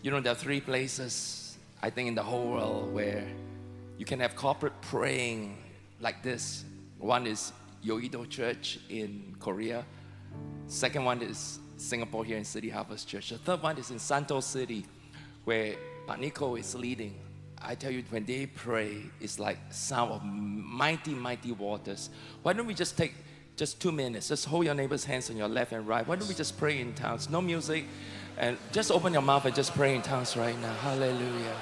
You know, there are three places, I think, in the whole world where you can have corporate praying like this. One is Yoido Church in Korea. Second one is Singapore here in City Harvest Church. The third one is in Santos City, where Pak Nico is leading. I tell you, when they pray, it's like sound of mighty, mighty waters. Why don't we just take just 2 minutes? Just hold your neighbor's hands on your left and right. Why don't we just pray in tongues? No music. And just open your mouth and just pray in tongues right now. Hallelujah.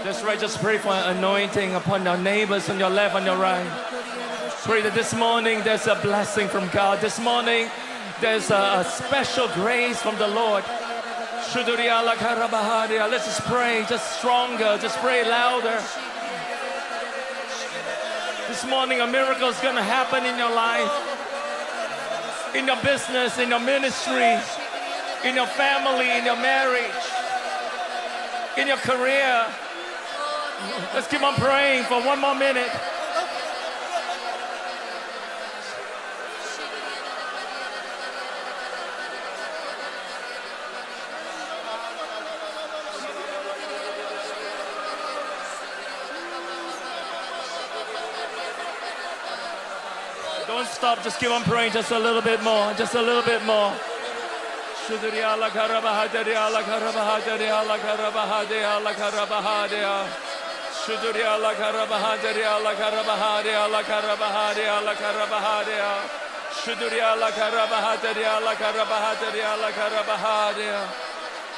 That's right, just pray for an anointing upon your neighbors on your left, on your right. Pray that this morning there's a blessing from God. This morning there's a special grace from the Lord. Let's just pray, just stronger, just pray louder. This morning a miracle is going to happen in your life, in your business, in your ministry, in your family, in your marriage, in your career. Let's keep on praying for 1 more minute. Don't stop, just keep on praying just a little bit more, just a little bit more.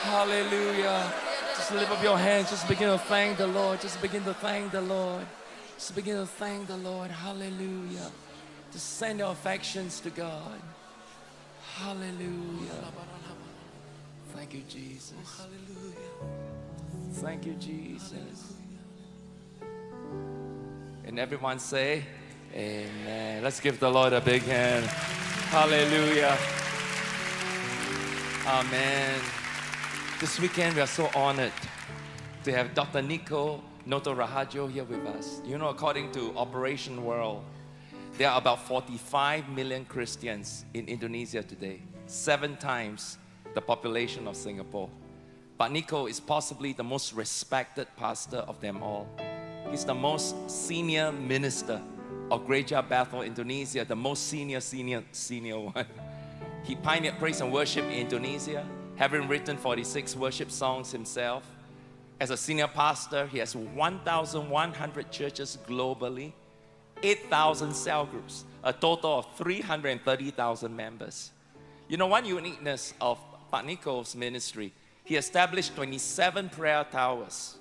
Hallelujah. Just lift up your hands, just begin to thank the Lord, just begin to thank the Lord. Just begin to thank the Lord. Hallelujah. Just send your affections to God. Hallelujah. Thank you, Jesus. Thank you, Jesus. And everyone say, amen. Let's give the Lord a big hand. Hallelujah. Amen. This weekend we are so honored to have Dr. Nico Noto Rahajo here with us. You know, according to Operation World, there are about 45 million Christians in Indonesia today, 7 times the population of Singapore. But Nico is possibly the most respected pastor of them all. He's the most senior minister of Gereja Bethel Indonesia, the most senior one. He pioneered praise and worship in Indonesia, having written 46 worship songs himself. As a senior pastor, he has 1,100 churches globally, 8,000 cell groups, a total of 330,000 members. You know, one uniqueness of Pak Nico's ministry, he established 27 prayer towers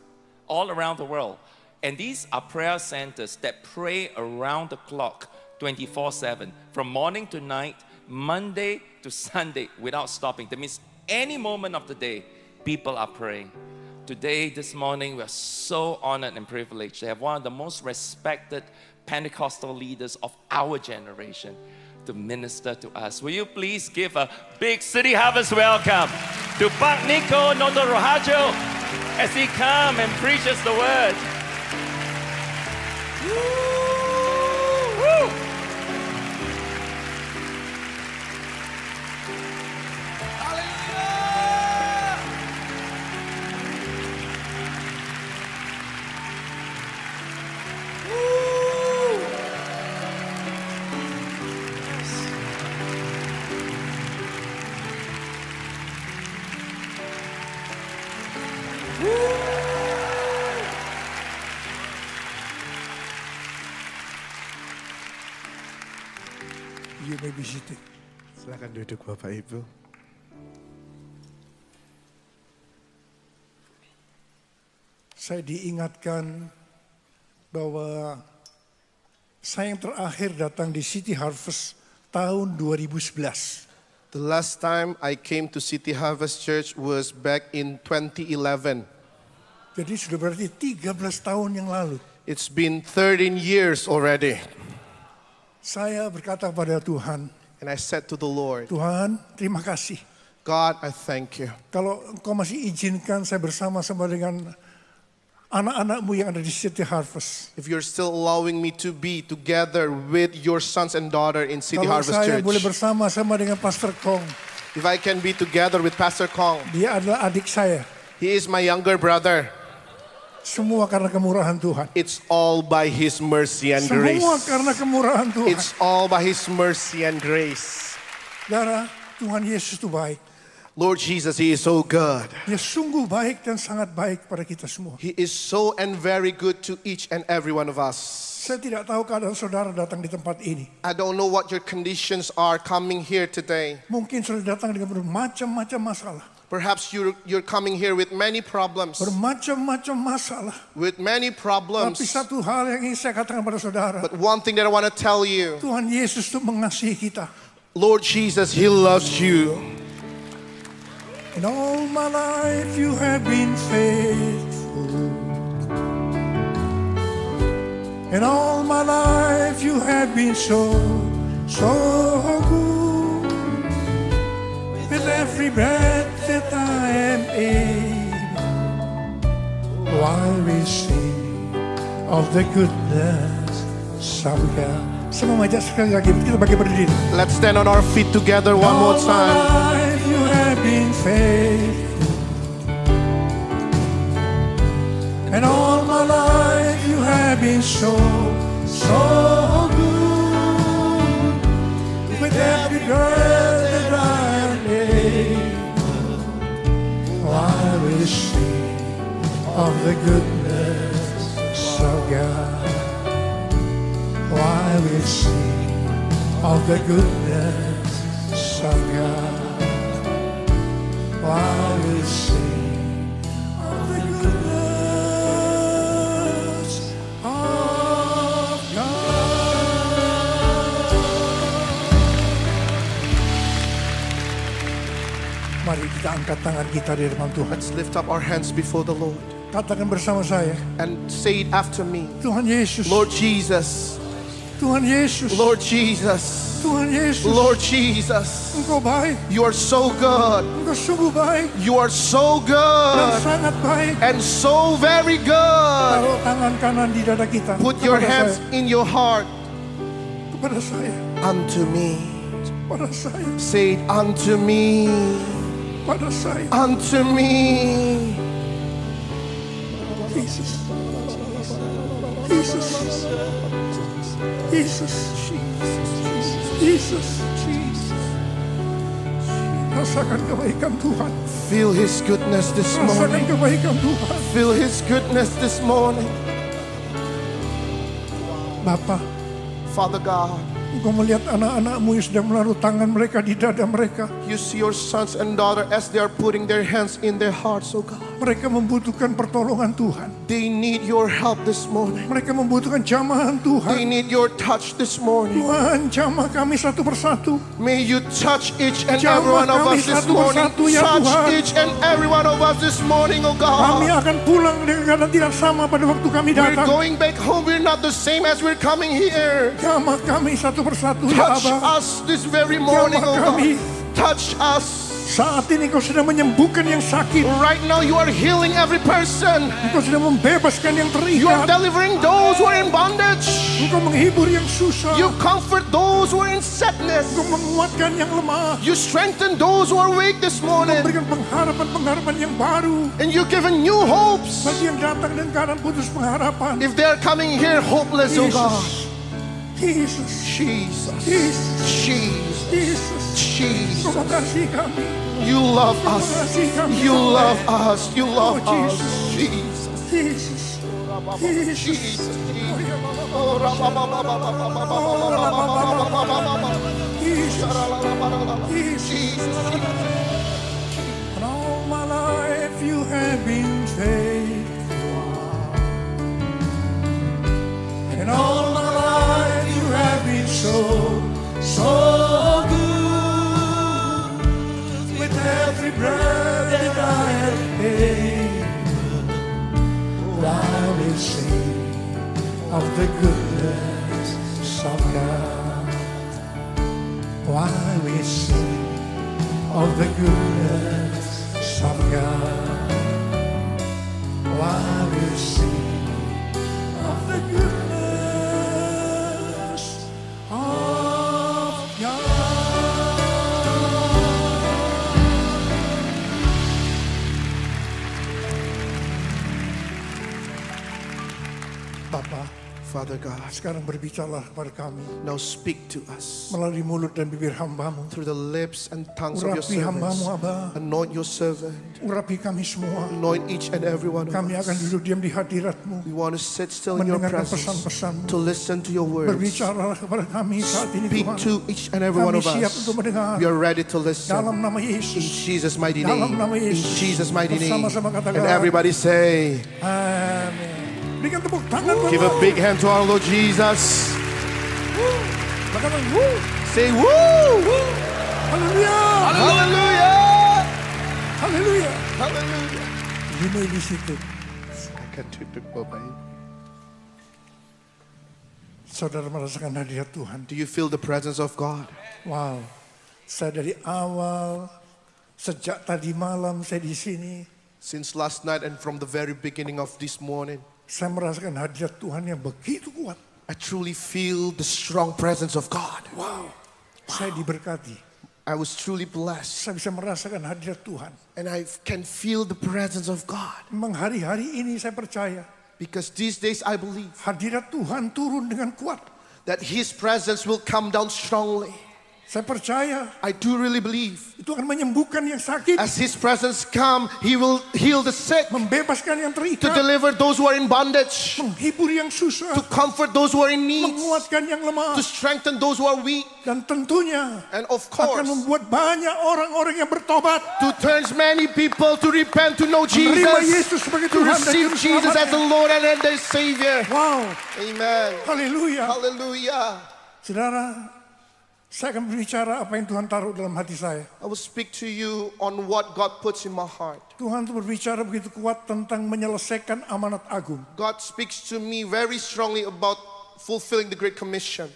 all around the world. And these are prayer centers that pray around the clock, 24/7, from morning to night, Monday to Sunday, without stopping. That means any moment of the day, people are praying. Today, this morning, we are so honored and privileged to have one of the most respected Pentecostal leaders of our generation to minister to us. Will you please give a big City Harvest welcome to Pak Nico Noto Rahajo as he comes and preaches the word. Woo! You may be seated. Silakan duduk Bapak Ibu. Saya diingatkan bahwa saya yang terakhir datang di City Harvest tahun 2011. The last time I came to City Harvest Church was back in 2011. Jadi sudah berarti 13 tahun yang lalu. It's been 13 years already. Saya berkata kepada Tuhan, And I said to the Lord, Tuhan, terima kasih. God, I thank you. Kalau Engkau masih izinkan saya bersama-sama dengan anak-anakmu yang ada di City Harvest. If you're still allowing me to be together with your sons and daughter in City Kalau Harvest saya Church. boleh bersama-sama dengan Pastor Kong. If I can be together with Pastor Kong. Dia adalah adik saya. He is my younger brother. Semua karena kemurahan Tuhan. It's all by His mercy and grace. Semua karena kemurahan Tuhan. It's all by His mercy and grace. Saudara, Tuhan Yesus itu baik. Lord Jesus, He is so good. Dia sungguh baik dan sangat baik pada kita semua. He is so and very good to each and every one of us. Saya tidak tahu keadaan saudara datang di tempat ini. I don't know what your conditions are coming here today. Mungkin saudara datang dengan bermacam-macam masalah. Perhaps you're coming here with many problems. Bermacam-macam masalah. With many problems. Tapi satu hal yang ingin saya katakan pada saudara. But one thing that I want to tell you. Tuhan Yesus itu mengasihi kita. Lord Jesus, He loves you. In all my life you have been faithful. In all my life you have been so good. With every breath that I am able, while we sing of the goodness of God. Saya mau ajak sekali lagi, kita bagi berdiri. Let's stand on our feet together one more time. All my life you have been faithful. And all my life you have been so good. With every breath that I am able, while we sing of the goodness of God. While we sing of the goodness of God. While we sing of the goodness of God. Mari kita angkat tangan kita di depan Tuhan. Let's lift up our hands before the Lord. Katakan bersama saya. And say it after me. Tuhan Yesus. Lord Jesus. Tuhan Yesus. Lord Jesus. Tuhan Yesus. Lord Jesus. Engkau baik. You are so good. Engkau sungguh baik. You are so Dan good. sangat baik. And so very good. Taruh tangan kanan di dada kita. Put your Kepada hands saya. in your heart. Kepada saya. Unto me. Kepada saya. Say it unto me. Kepada saya. Unto me. Jesus. Jesus. Jesus. Jesus. Rasakan kebaikan Tuhan. Feel His goodness this Rasakan morning. kebaikan Tuhan. Feel His goodness this morning. Bapa, Father God, Engkau melihat anak-anakmu yang sedang menaruh tangan mereka di dada mereka. you see your sons and daughters as they are putting their hands in their hearts, oh God. Mereka membutuhkan pertolongan Tuhan. They need your help this morning. Mereka membutuhkan jamahan They Tuhan. need your touch this morning. Tuhan, jamah kami satu persatu. May you touch each and Jamah every one of kami us this satu morning. persatu, ya Touch Tuhan. each and every one of us this morning, oh Kami God. akan pulang dengan keadaan tidak sama pada waktu kami We're datang. going back home. We're not the same as we're coming here. Jamah kami satu persatu, ya Touch Abah. us this very morning, oh God. kami. Touch us. Saat ini Kau sedang menyembuhkan yang sakit. Right now you are healing every person. Engkau sedang membebaskan yang You are terikat. delivering those who are in bondage. Engkau menghibur yang susah. You comfort those who are in sadness. Engkau menguatkan yang lemah. You strengthen those who are weak this morning. Memberikan pengharapan-pengharapan yang baru. And you give new hopes. Bagi yang datang dengan keadaan putus pengharapan. If they're coming here hopeless, oh God. Jesus. Jesus. Jesus. Jesus. Jesus. Jesus. Kau mengasihi kami. You love us. Mengasihi kami. You love us. You love Oh, us. Jesus. Jesus. Jesus. Jesus. Jesus. And all my life you have been faithful. And all my life you have been so good. With every breath that I have able, while we sing of the goodness of God. while we sing of the goodness of God. While we sing of the goodness of God. Bapa, Father God, sekarang berbicaralah kepada kami now speak to us melalui mulut dan bibir hamba-Mu. through the lips and tongues of your Urapi hamba-Mu, servants. Abba. Anoint your servant. Urapi kami semua. Anoint each and every one of Kami akan us. duduk diam di hadirat-Mu, We want to sit still in your mendengarkan presence, pesan-pesan-Mu. to listen to your words. Berbicaralah kepada kami saat ini, Speak Tuhan. to each and every one Kami of siap us. untuk mendengar. We are ready to listen. Dalam nama In Yesus. Jesus' mighty Dalam name. nama In Yesus. Jesus' mighty name. Bersama-sama katakan. And everybody say, Amin. Berikan tepuk tangan buat give a Tuhan. big hand to our Lord Jesus. Katakan, woo. Say woo! Haleluya. Hallelujah! Haleluya. Hallelujah! You may be seated. I can do it, Bye. Saudara merasakan hadirat Tuhan. Do you feel the presence of God? Wow. Saya dari awal, sejak tadi malam saya di sini, Since last night and from the very beginning of this morning, saya merasakan hadirat Tuhan yang begitu kuat. I truly feel the strong presence of God. Wow. Saya diberkati. I was truly blessed. Saya bisa merasakan hadirat Tuhan. And I can feel the presence of God. Memang hari-hari ini saya percaya Because these days I believe hadirat Tuhan turun dengan kuat. that His presence will come down strongly. Saya percaya I do really believe itu akan menyembuhkan yang sakit, as His presence come, He will heal the sick, membebaskan yang to terikat, deliver those who are in bondage, menghibur yang susah, to comfort those who are in need, menguatkan yang lemah, to strengthen those who are weak, dan tentunya and of akan course, membuat banyak orang-orang yang bertobat, to turn many people to repent, to know menerima Jesus, Yesus sebagai to Tuhan dan receive Juru Jesus as the Selamatnya. Lord and their Savior. Wow, Amen. haleluya. Hallelujah. Saudara, saya akan berbicara apa yang Tuhan taruh dalam hati saya. I will speak to you on what God puts in my heart. Tuhan tuh berbicara begitu kuat tentang menyelesaikan amanat agung. God speaks to me very strongly about fulfilling the Great Commission.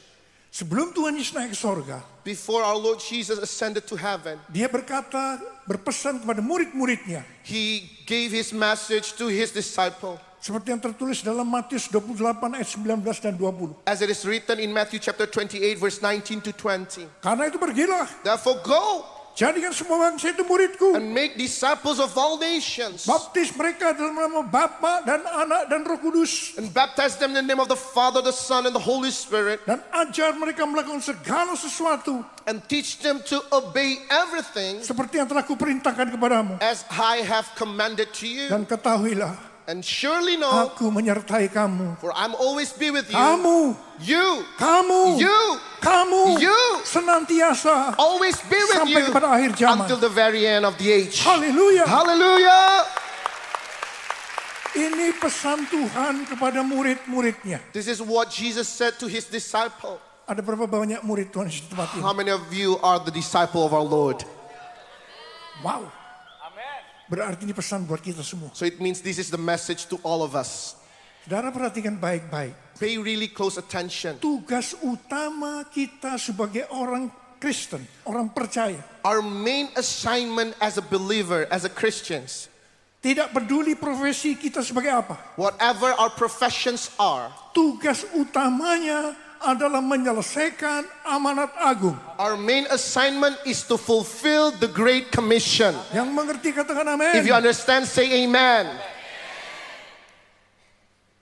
Sebelum Tuhan Yesus naik ke sorga, Before our Lord Jesus ascended to heaven, Dia berpesan kepada murid-muridnya. He gave His message to His disciple. Seperti yang tertulis dalam Matius 28 ayat 19 dan 20. As it is written in Matthew chapter 28 verse 19 to 20. Karena itu pergilah, Therefore go jadikan semua bangsa itu muridku. and make disciples of all nations. Baptis mereka dalam nama Bapa dan Anak dan Roh Kudus. And baptize them in the name of the Father, the Son, and the Holy Spirit. Dan ajar mereka melakukan segala sesuatu And teach them to obey everything seperti yang telah kuperintahkan kepadamu. as I have commanded to you. Dan ketahuilah, And surely know, aku menyertai kamu. for I'm always be with you. Kamu, You, kamu, kamu you, senantiasa always be with sampai you kepada akhir zaman. until the very end of the age. Haleluya. Hallelujah! Ini pesan Tuhan kepada murid-muridnya. This is what Jesus said to His disciple. Ada berapa banyak murid Tuhan di tempat ini? How many of you are the disciple of our Lord? Wow. Berarti ini pesan buat kita semua. So it means this is the message to all of us. Saudara perhatikan baik-baik. Pay really close attention. Tugas utama kita sebagai orang Kristen, orang percaya. Our main assignment as a believer, as a Christians, Tidak peduli profesi kita sebagai apa. whatever our professions are, Tugas utamanya adalah menyelesaikan amanat agung. our main assignment is to fulfill the Great Commission. Yang mengerti katakan amin. If you understand, say amen.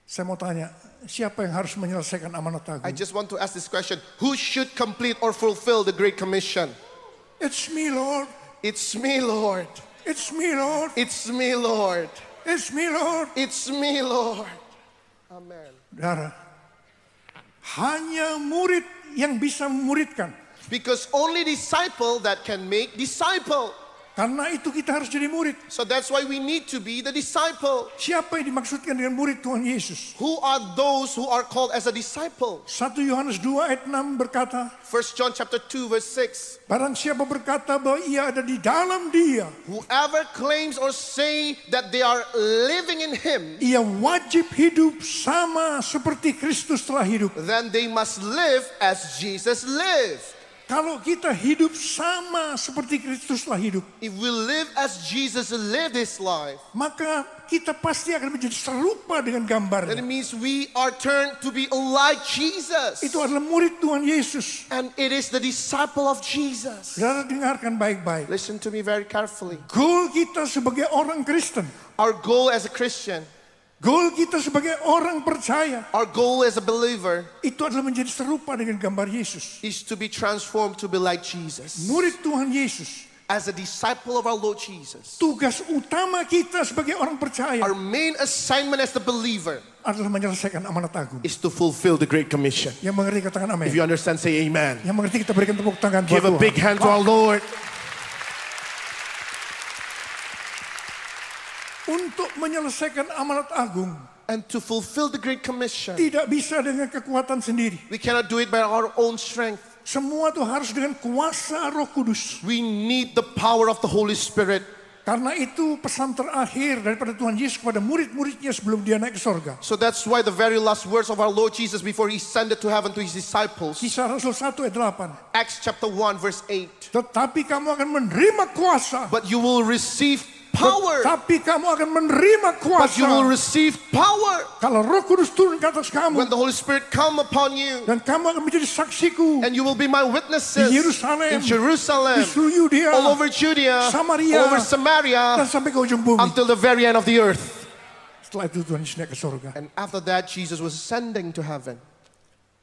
Saya mau tanya, siapa yang harus menyelesaikan amanat I agung? just want to ask this question. Who should complete or fulfill the Great Commission? It's me, Lord. It's me, Lord. It's me, Lord. It's me, Lord. It's me, Lord. It's me, Lord. Amen. Saudara, hanya murid yang bisa memuridkan. Because only disciple that can make disciple. Karena itu kita harus jadi murid. So that's why we need to be the disciple. Siapa yang dimaksudkan dengan murid Tuhan Yesus? Who are those who are called as a disciple? 1 Yohanes 2 ayat 6 berkata, 1 John chapter 2 verse 6. barang siapa berkata bahwa ia ada di dalam Dia, Whoever claims or say that they are living in Him, ia wajib hidup sama seperti Kristus telah hidup. then they must live as Jesus lived. Kalau kita hidup sama seperti Kristuslah hidup, if we live as Jesus lived his life, maka kita pasti akan menjadi serupa dengan then it gambarnya. means we are turned to be like Jesus. Itu adalah murid Tuhan Yesus. And it is the disciple of Jesus. Saudara dengarkan baik-baik. Listen to me very carefully. Goal kita sebagai orang Kristen, Our goal as a Christian, goal kita sebagai orang percaya, our goal as a believer itu adalah menjadi serupa dengan gambar Yesus. is to be transformed to be like Jesus. Murid Tuhan Yesus, As a disciple of our Lord Jesus, tugas utama kita sebagai orang percaya our main assignment as the believer adalah menyelesaikan amanat agung. is to fulfill the Great Commission. Yang mengerti katakan amin. If you understand, say amen. Yang mengerti kita berikan tepuk tangan buat Give a Tuhan. big hand to our Lord. Untuk menyelesaikan amanat agung And to fulfill the Great Commission, tidak bisa dengan kekuatan sendiri. we cannot do it by our own strength. Semua itu harus dengan kuasa Roh Kudus. We need the power of the Holy Spirit. Karena itu pesan terakhir daripada Tuhan Yesus kepada murid-muridnya sebelum dia naik ke sorga. So that's why the very last words of our Lord Jesus before he ascended to heaven to his disciples, Kisah Rasul 1 ayat 8. Acts chapter 1 verse 8. Tetapi kamu akan menerima kuasa. But you will receive power. Tetapi kamu akan menerima But you will kuasa. receive power Kalau Roh Kudus turun ke atas when kamu. the Holy Spirit come upon you. Dan kamu akan menjadi saksiku. And you will be my witnesses Di Yerusalem, in Jerusalem, di seluruh Yudea, all over Judea, Samaria, all over Samaria, dan sampai ke ujung bumi. until the very end of the earth. Setelah itu Tuhan Yesus naik ke sorga. And after that, Jesus was ascending to heaven.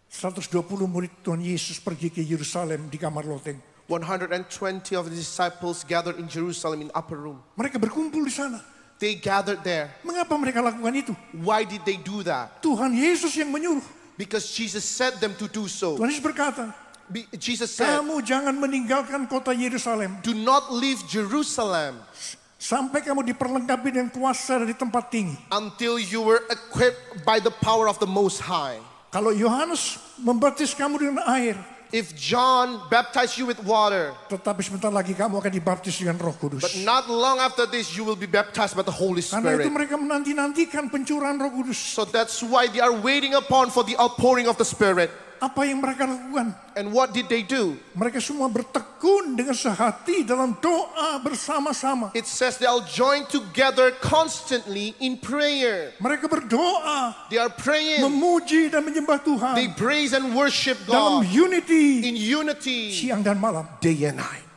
120 murid Tuhan Yesus pergi ke Yerusalem di kamar loteng. 120 of the disciples gathered in Jerusalem in upper room. Mereka berkumpul di sana. They gathered there. Mengapa mereka lakukan itu? Why did they do that? Tuhan Yesus yang menyuruh. Because Jesus said them to do so. Tuhan Yesus berkata, Jesus said, kamu jangan meninggalkan kota Yerusalem do not leave Jerusalem sampai kamu diperlengkapi dengan kuasa dari tempat tinggi. until you were equipped by the power of the Most High. Kalau Yohanes membaptis kamu dengan air, If John baptized you with water, tetapi sebentar lagi kamu akan dibaptis dengan Roh Kudus. but not long after this you will be baptized by the Holy Karena itu Spirit. mereka menanti-nantikan pencurahan Roh Kudus. So that's why they are waiting upon for the outpouring of the Spirit. Apa yang mereka lakukan? And what did they do? Mereka semua bertekun dengan sehati dalam doa bersama-sama. It says they all join together constantly in prayer. Mereka berdoa, They are praying. memuji dan menyembah Tuhan They praise and worship dalam God unity in unity, siang dan malam. day and night.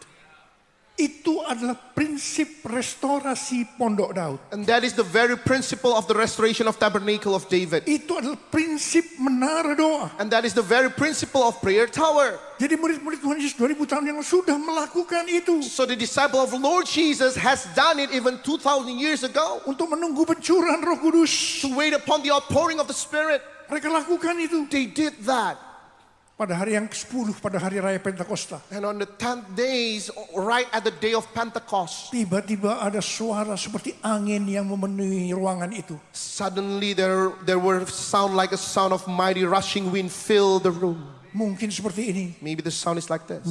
Itu adalah prinsip restorasi Pondok Daud. And that is the very principle of the restoration of Tabernacle of David. Itu adalah prinsip menara doa. And that is the very principle of prayer tower. Jadi murid-murid Tuhan Yesus 2000 tahun yang lalu sudah melakukan itu. So the disciple of the Lord Jesus has done it even 2,000 years ago. Untuk menunggu pencurahan Roh Kudus. To wait upon the outpouring of the Spirit. Mereka lakukan itu. They did that. Pada hari yang ke-10, pada hari raya Pentakosta. And on the 10th days, right at the day of Pentecost, Tiba-tiba ada suara seperti angin yang memenuhi ruangan itu. suddenly there were sound like a sound of mighty rushing wind fill the room. Mungkin seperti ini. Maybe the sound is like this.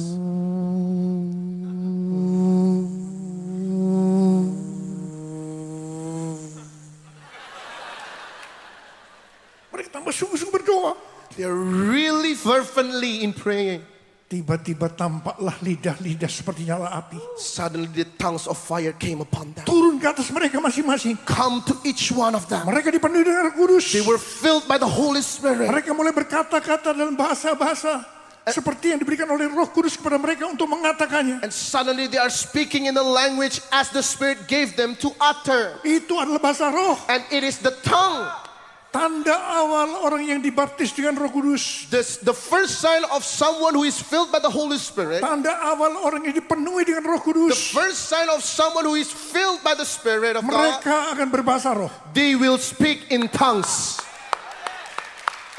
Mereka tambah sungguh-sungguh berdoa. They're really fervently in praying. Tiba-tiba tampaklah lidah-lidah seperti nyala api. Suddenly the tongues of fire came upon them. Turun ke atas mereka masing-masing. Come to each one of them. Mereka dipenuhi dengan Roh Kudus. They were filled by the Holy Spirit. Mereka mulai berkata-kata dalam bahasa-bahasa seperti yang diberikan oleh Roh Kudus kepada mereka untuk mengatakannya. And suddenly they are speaking in the language as the Spirit gave them to utter. Itu adalah bahasa roh. And it is the tongue. Tanda awal orang yang dibaptis dengan Roh Kudus. The first sign of someone who is filled by the Holy Spirit. Tanda awal orang yang dipenuhi dengan Roh The Kudus. first sign of someone who is filled by the Spirit of God. Mereka akan berbahasa roh. They will speak in tongues.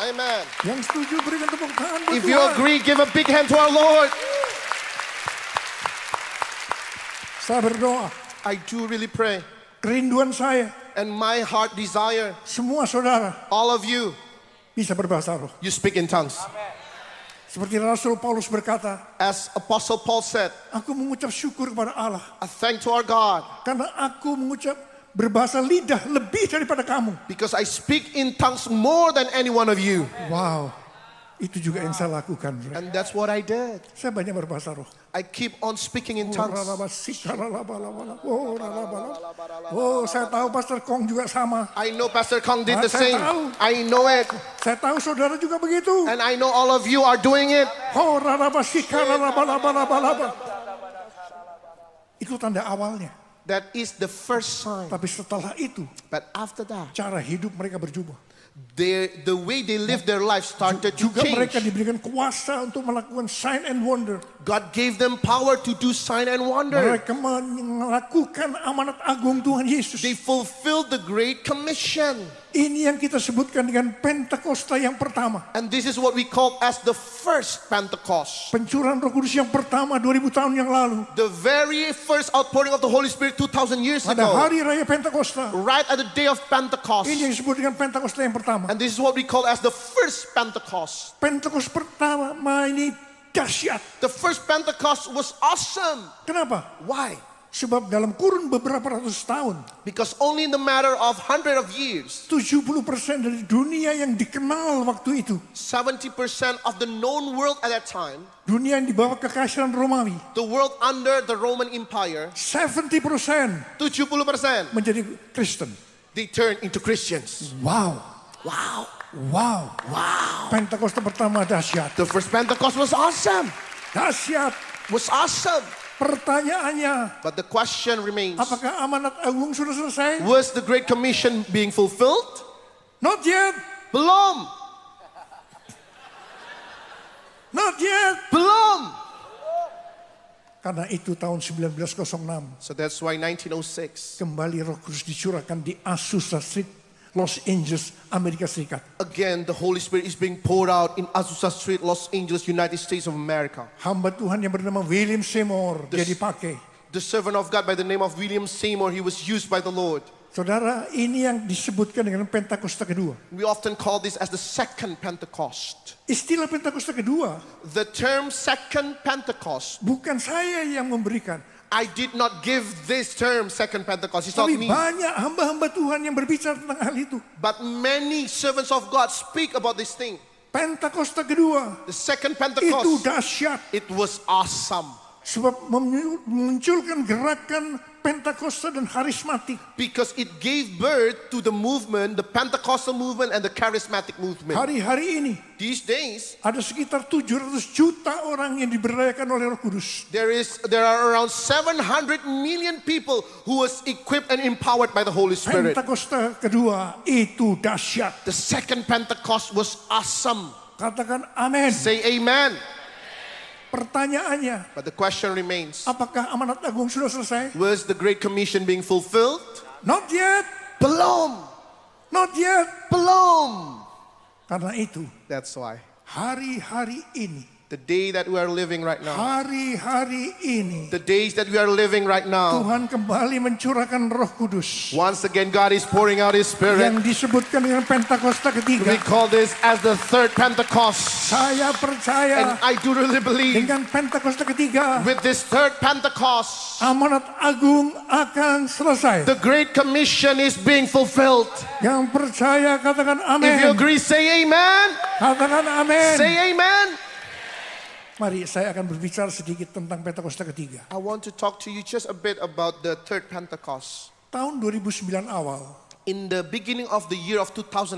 Amen. Yang setuju berikan tepuk tangan buat If you Tuhan. agree, give a big hand to our Lord. Saya berdoa. I do really pray. Kerinduan saya, And my heart desire, semua saudara all of you, bisa berbahasa roh. you speak in tongues. Seperti Rasul Paulus berkata, As Apostle Paul said, aku mengucap syukur kepada Allah. I thank to our God Karena aku mengucap berbahasa lidah lebih daripada kamu. because I speak in tongues more than any one of you. Wow. Itu juga yang saya lakukan. And that's what I did. Saya banyak berbahasa roh. I keep on speaking in tongues. Oh, saya tahu Pastor Kong juga sama. I know Pastor Kong did the Saya same. tahu. I know it. Saya tahu saudara juga begitu. And I know all of you are doing it. Oh, itu tanda awalnya. That is the first sign. Tapi setelah itu, But after that, cara hidup mereka berubah. the way they live their life started to Juga mereka change. diberikan kuasa untuk melakukan sign and wonder. God gave them power to do sign and wonder. Mereka melakukan amanat agung Tuhan Yesus. They fulfilled the Great Commission. Ini yang kita sebutkan dengan Pentakosta yang pertama. And this is what we call as the first Pentecost. Pencurahan Roh Kudus yang pertama 2000 tahun yang lalu. The very first outpouring of the Holy Spirit 2000 years Pada ago. hari raya Pentakosta. Right at the day of Pentecost. Ini yang disebut dengan Pentakosta yang pertama. And this is what we call as the first Pentecost. Pentekosta pertama ini dahsyat. The first Pentecost was awesome. Kenapa? Why? Sebab dalam kurun beberapa ratus tahun, Because only in the matter of 100 of years, 70% dari dunia yang dikenal waktu itu, 70% of the known world at that time, dunia yang dibawa kekaisaran Romawi, the world under the Roman Empire, 70% 70% menjadi Kristen. they turned into Christians. Wow, Wow. wow, wow. Pentakosta pertama dahsyat, The first Pentecost was awesome. dahsyat. Was awesome. Pertanyaannya, But the question remains, apakah amanat agung sudah selesai? was the Great Commission being fulfilled? Not yet, Belum. not yet. Belum. Karena itu tahun 1906 So that's why 1906, kembali Roh Kudus dicurahkan di Azusa Street, Los Angeles, Amerika Serikat. again, the Holy Spirit is being poured out in Azusa Street, Los Angeles, United States of America. Hamba Tuhan yang bernama William Seymour dia dipakai. The servant of God by the name of William Seymour, he was used by the Lord. Saudara, ini yang disebutkan dengan Pentakosta kedua. We often call this as the second Pentecost. Istilah Pentakosta kedua The term second Pentecost, bukan saya yang memberikan, I did not give this term second Pentecost. It's not tapi me. banyak hamba-hamba Tuhan yang berbicara tentang hal itu. But many servants of God speak about this thing. Pentakosta kedua The second itu Pentecost, dahsyat. it was awesome. Sebab memunculkan gerakan Pentakosta dan karismatik. Because it gave birth to the movement, the Pentecostal movement and the charismatic movement. Hari-hari ini These days, ada sekitar 700 juta orang yang diberdayakan oleh Roh Kudus. there are around 700 million people who was equipped and empowered by the Holy Spirit. Pentakosta kedua itu dahsyat. The second Pentecost was awesome. Katakan amin. Say amen. Pertanyaannya, But the question remains, apakah amanat agung sudah selesai? was the Great Commission being fulfilled? Not yet. Belum. Not yet. Belum. Karena itu, That's why. hari-hari ini, The day that we are living right now. hari-hari ini, The days that we are living right now. Tuhan kembali mencurahkan Roh Kudus Once again, God is pouring out His Spirit. yang disebutkan dengan Pentakosta ketiga. We call this as the third Pentecost. Saya percaya And I do really believe dengan Pentakosta ketiga, with this third Pentecost, amanat agung akan selesai. the Great Commission is being fulfilled. Yang percaya katakan If you amin. agree, say amen. Katakan amin. Say amen. Mari saya akan berbicara sedikit tentang Pentakosta ketiga. I want to talk to you just a bit about the third Pentecost. Tahun 2009 awal, In the beginning of the year of 2009,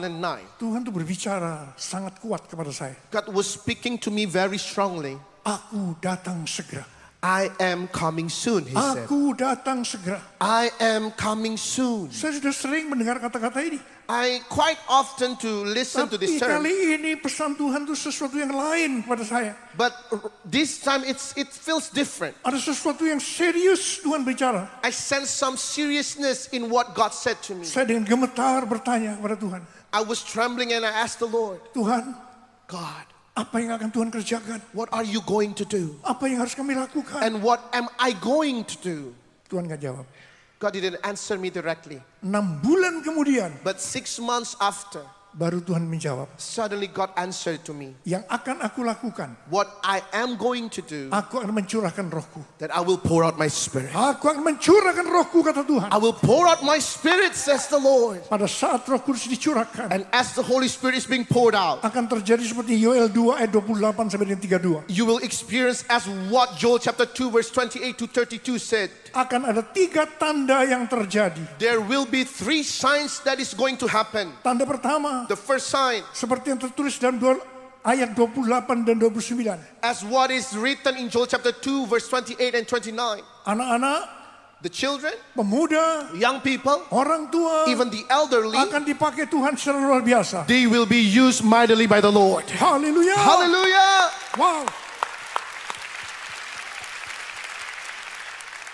Tuhan tuh berbicara sangat kuat kepada saya. God was speaking to me very strongly. Aku datang segera. I am coming soon, He said. Aku datang segera. I am coming soon. Saya sudah sering mendengar kata-kata ini. I quite often to listen to this Tapi term, kali ini pesan Tuhan itu sesuatu yang lain pada saya. but this time it feels different. Ada sesuatu yang serius Tuhan bicara. I sense some seriousness in what God said to me. Saya dengan gemetar bertanya kepada Tuhan. I was trembling and I asked the Lord, Tuhan, God, apa yang akan Tuhan kerjakan? what are you going to do? Apa yang harus kami lakukan? And what am I going to do? Tuhan gak jawab. God didn't answer me directly. 6 bulan kemudian, But 6 months after, baru Tuhan menjawab. Suddenly God answered to me, Yang akan aku lakukan, what I am going to do, aku akan mencurahkan rohku. that I will pour out my spirit. Aku akan mencurahkan rohku, kata Tuhan. I will pour out my spirit, says the Lord. Pada saat roh kudus dicurahkan, And as the Holy Spirit is being poured out, akan terjadi seperti Yoel 2 ayat 28 sampai dengan 32. you will experience as what Joel chapter 2 verse 28 to 32 said. Akan ada 3 tanda yang terjadi. There will be 3 signs that is going to happen. Tanda pertama, The first sign, seperti yang tertulis dalam ayat 28 dan 29. as what is written in Joel chapter 2 verse 28 and 29. Anak-anak, The children, pemuda, young people, orang tua even the elderly, akan dipakai Tuhan secara luar biasa. they will be used mightily by the Lord. Haleluya. Hallelujah! Wow.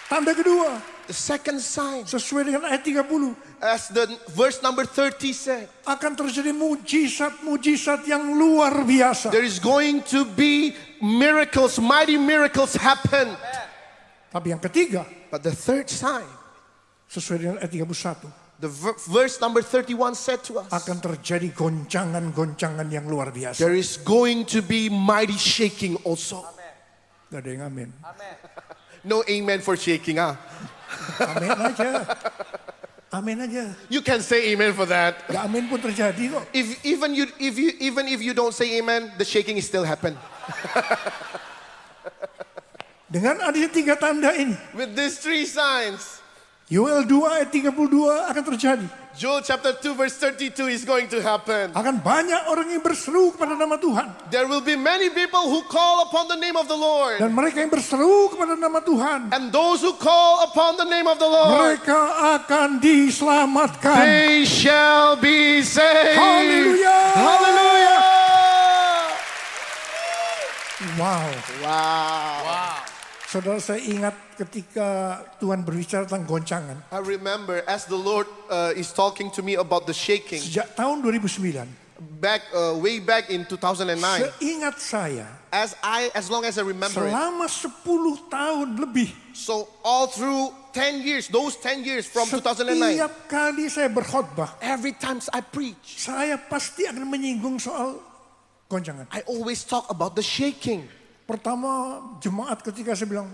Tanda kedua, The second sign, sesuai dengan ayat 30, as the verse number 30 said, akan terjadi mujizat-mujizat yang luar biasa. there is going to be miracles, mighty miracles happen. Tapi yang ketiga, But the third sign, sesuai dengan ayat 31, the verse number 31 said to us, akan terjadi goncangan-goncangan yang luar biasa. there is going to be mighty shaking also. Gak ada yang amin. No amen for shaking, huh? Amin aja. Amin aja. You can say amen for that. Gak amin pun terjadi kok. Even if you don't say amen, the shaking is still happen. Dengan adanya 3 tanda ini, With these 3 signs, Yoel 2 ayat 32 akan terjadi. Joel chapter 2 verse 32 is going to happen. Akan banyak orang yang berseru kepada nama Tuhan. There will be many people who call upon the name of the Lord. Dan mereka yang berseru kepada nama Tuhan, And those who call upon the name of the Lord, mereka akan diselamatkan. they shall be saved. Haleluya. Hallelujah. Wow. Wow. Saudara, saya ingat ketika Tuhan berbicara tentang goncangan. I remember as the Lord is talking to me about the shaking Sejak tahun 2009, way back in 2009. seingat saya, As long as I remember it. selama 10 tahun lebih, So all through 10 years, those 10 years from 2009, setiap kali saya berkhotbah, every time I preach, saya pasti akan menyinggung soal goncangan. I always talk about the shaking. Pertama, jemaat ketika saya bilang,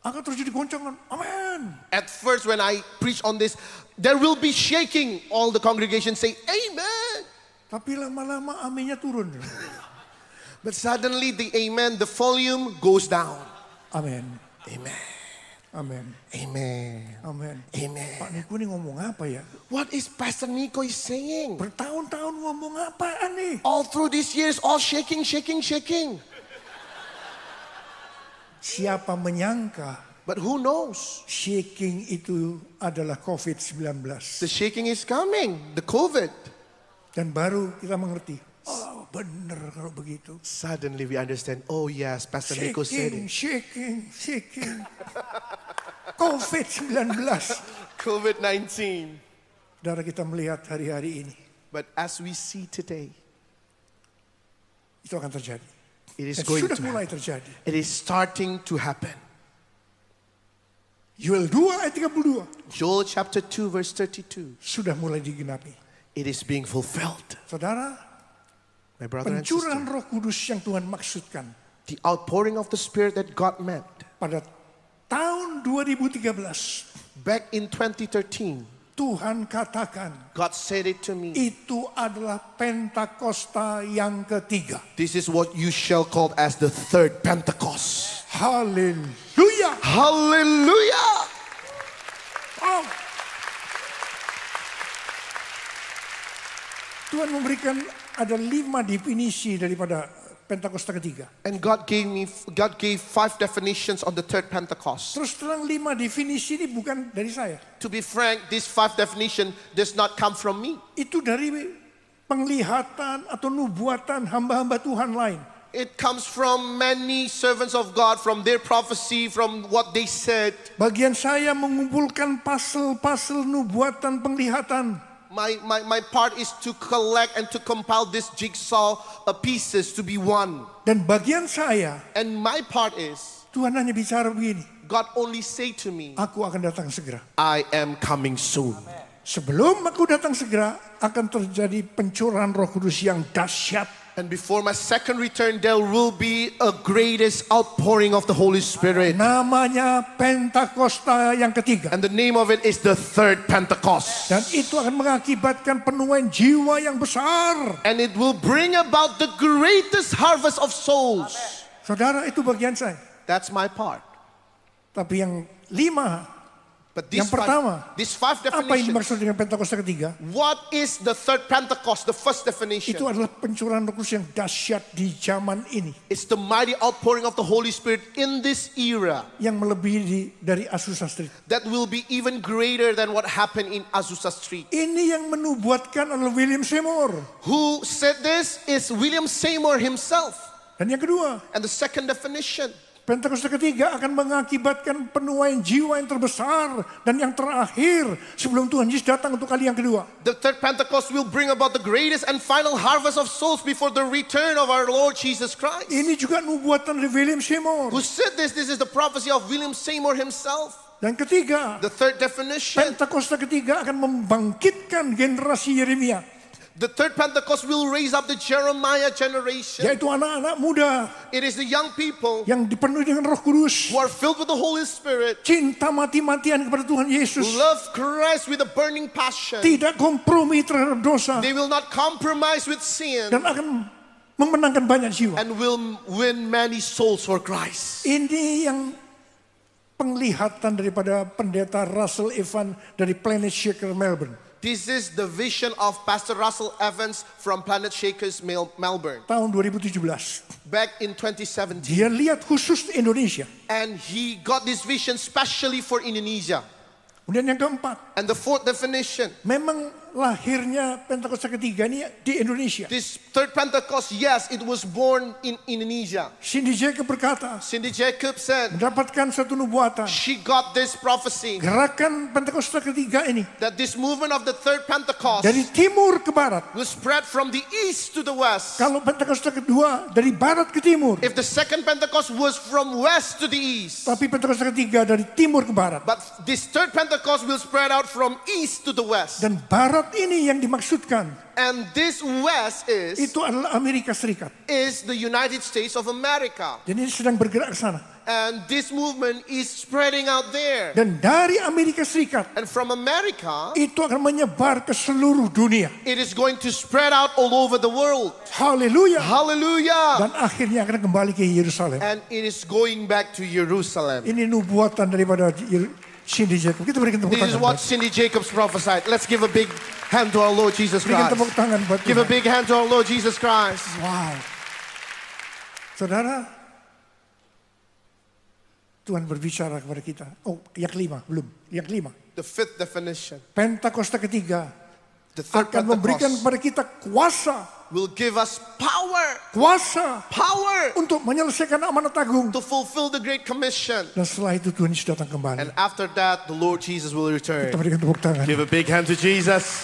akan terjadi goncangan. Amin. At first when I preach on this, there will be shaking. All the congregation say, amen. Tapi lama-lama aminnya turun. But suddenly the amen, the volume goes down. Amin. Amen. Amin. Amen. Amin. Amen. Pak Niko ini ngomong apa ya? What is Pastor Nico is saying? Bertahun-tahun ngomong apaan nih? All through these years, all shaking, shaking, shaking. Siapa menyangka But who knows? shaking itu adalah COVID-19. The shaking is coming, the COVID. Dan baru kita mengerti, oh benar kalau begitu. Suddenly we understand, oh yes, Pastor Nico said it. Shaking. COVID-19. COVID-19. Saudara, kita melihat hari-hari ini, But as we see today, itu akan terjadi. it is Dan going sudah to mulai happen. terjadi. It is starting to happen. Yoel 2 ayat 32 Joel chapter 2 verse 32. sudah mulai digenapi. It is being fulfilled. Saudara, My brother and pencurahan sister, Roh Kudus yang Tuhan maksudkan the outpouring of the Spirit that God meant pada tahun 2013, back in 2013, Tuhan katakan God said it to me. itu adalah Pentakosta yang ketiga. This is what you shall call as the third Pentecost. Haleluya. Hallelujah! Oh. Tuhan memberikan ada 5 definisi daripada Pentakosta ketiga. And God gave 5 definitions on the third Pentecost. Terus terang 5 definisi ini bukan dari saya. To be frank, this 5 definition does not come from me. Itu dari penglihatan atau nubuatan hamba-hamba Tuhan lain. It comes from many servants of God, from their prophecy, from what they said. Bagian saya mengumpulkan pasal-pasal nubuatan penglihatan. My part is to collect and to compile this jigsaw pieces to be one. Dan bagian saya, And my part is, Tuhan hanya bicara begini, God only say to me, aku akan datang segera. I am coming soon. sebelum aku datang segera akan terjadi pencurahan Roh Kudus yang dahsyat. And before my second return, there will be a greatest outpouring of the Holy Spirit. Namanya Pentakosta yang ketiga. And the name of it is the third Pentecost. Dan itu akan mengakibatkan penuaian jiwa yang besar. And it will bring about the greatest harvest of souls. Saudara, itu bagian saya. That's my part. Tapi yang 5, But yang pertama, these five apa yang definitions, dimaksud dengan Pentakosta ketiga? what is the third Pentecost? The first definition. Itu adalah pencurahan Roh Kudus yang dahsyat di zaman ini. It's the mighty outpouring of the Holy Spirit in this era Yang melebihi dari Azusa Street. that will be even greater than what happened in Azusa Street. Ini yang menubuatkan adalah William Seymour. Who said this is William Seymour himself. Dan yang kedua, And the second definition, Pentakosta ketiga akan mengakibatkan penuaian jiwa yang terbesar dan yang terakhir sebelum Tuhan Yesus datang untuk kali yang kedua. the third Pentecost will bring about the greatest and final harvest of souls before the return of our Lord Jesus Christ. Ini juga nubuatan dari William Seymour. Who said this? This is the prophecy of William Seymour himself. Dan ketiga, The third definition, Pentakosta ketiga akan membangkitkan generasi Yeremia, the third Pentecost will raise up the Jeremiah generation. yaitu anak-anak muda It is the young people yang dipenuhi dengan Roh Kudus, who are filled with the Holy Spirit, cinta mati-matian kepada Tuhan who Yesus, love Christ with a burning passion. tidak kompromi terhadap dosa, They will not compromise with sin dan akan memenangkan banyak jiwa. and will win many souls for Christ. Ini yang penglihatan daripada pendeta Russell Evan dari Planet Shaker Melbourne This is the vision of Pastor Russell Evans from Planet Shakers Melbourne tahun 2017. back in 2017. Dia lihat khusus Indonesia. And he got this vision specially for Indonesia. Kemudian yang keempat, And the fourth definition, memang lahirnya Pentakosta ketiga ini di Indonesia. this third Pentecost, yes, it was born in Indonesia. Cindy Jacob berkata, Cindy Jacob said mendapatkan satu nubuatan. she got this prophecy Gerakan Pentakosta ketiga ini that this movement of the third Pentecost dari timur ke barat. will spread from the east to the west. Kalau Pentakosta kedua dari barat ke timur. If the second Pentecost was from west to the east, Tapi Pentakosta ketiga dari timur ke barat. but this third Pentecost will spread out from east to the west. Dan barat ini yang dimaksudkan. And this west Itu adalah Amerika Serikat. is the United States of America. Jadi ini sedang bergerak ke sana. And this movement is spreading out there. Dan dari Amerika Serikat And from America, itu akan menyebar ke seluruh dunia. it is going to spread out all over the world. Haleluya. Hallelujah. Dan akhirnya akan kembali ke Yerusalem. And it is going back to Jerusalem. Ini nubuatan daripada Cindy Jacob. Kita berikan tepuk This is tangan. what Cindy Jacobs prophesied. Let's give a big hand to our Lord Jesus Berikan tepuk Christ. tangan buat Give a Tuhan. big hand to our Lord Jesus Christ. Wow. Saudara, Tuhan berbicara kepada kita. Oh, yang kelima, belum. Yang kelima. The fifth definition. Pentakosta ketiga The third akan memberikan Pentecost kepada kita kuasa. will give us power. Kuasa Power untuk menyelesaikan amanat agung. to fulfill the Great Commission. Dan setelah itu Tuhan Yesus datang kembali. And after that, the Lord Jesus will return. Kita berikan tepuk tangan. Give a big hand to Jesus.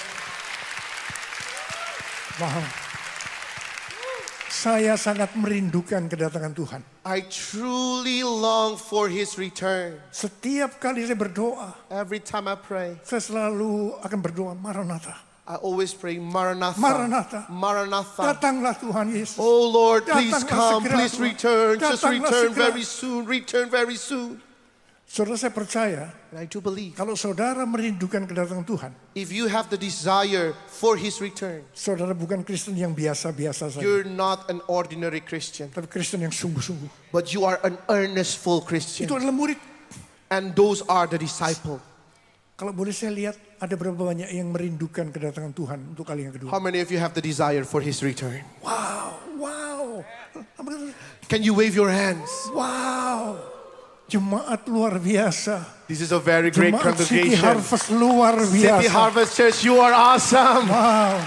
Wow. Saya sangat merindukan kedatangan Tuhan. I truly long for His return. Setiap kali saya berdoa, Every time I pray, saya selalu akan berdoa, Maranatha. I always pray, Maranatha. Maranatha. Maranatha. Datanglah Tuhan Yesus. Oh Lord, please Datanglah come. segera, Please Tuhan. return. Just Datanglah return segera. very soon. Return very soon. Saudara, saya percaya And I do believe kalau saudara merindukan kedatangan Tuhan, if you have the desire for His return, saudara bukan Kristen yang biasa-biasa saja, you're not an ordinary Christian, tapi Kristen yang sungguh-sungguh. but you are an earnestful Christian. Itu adalah murid. And those are the disciples. Kalau boleh saya lihat, ada berapa banyak yang merindukan kedatangan Tuhan untuk kali yang kedua. How many of you have the desire for His return? Wow, wow, Can you wave your hands? wow. Jemaat luar biasa. This is a very great Jemaat City congregation. Harvest luar biasa. City Harvest Church, you are awesome. Wow.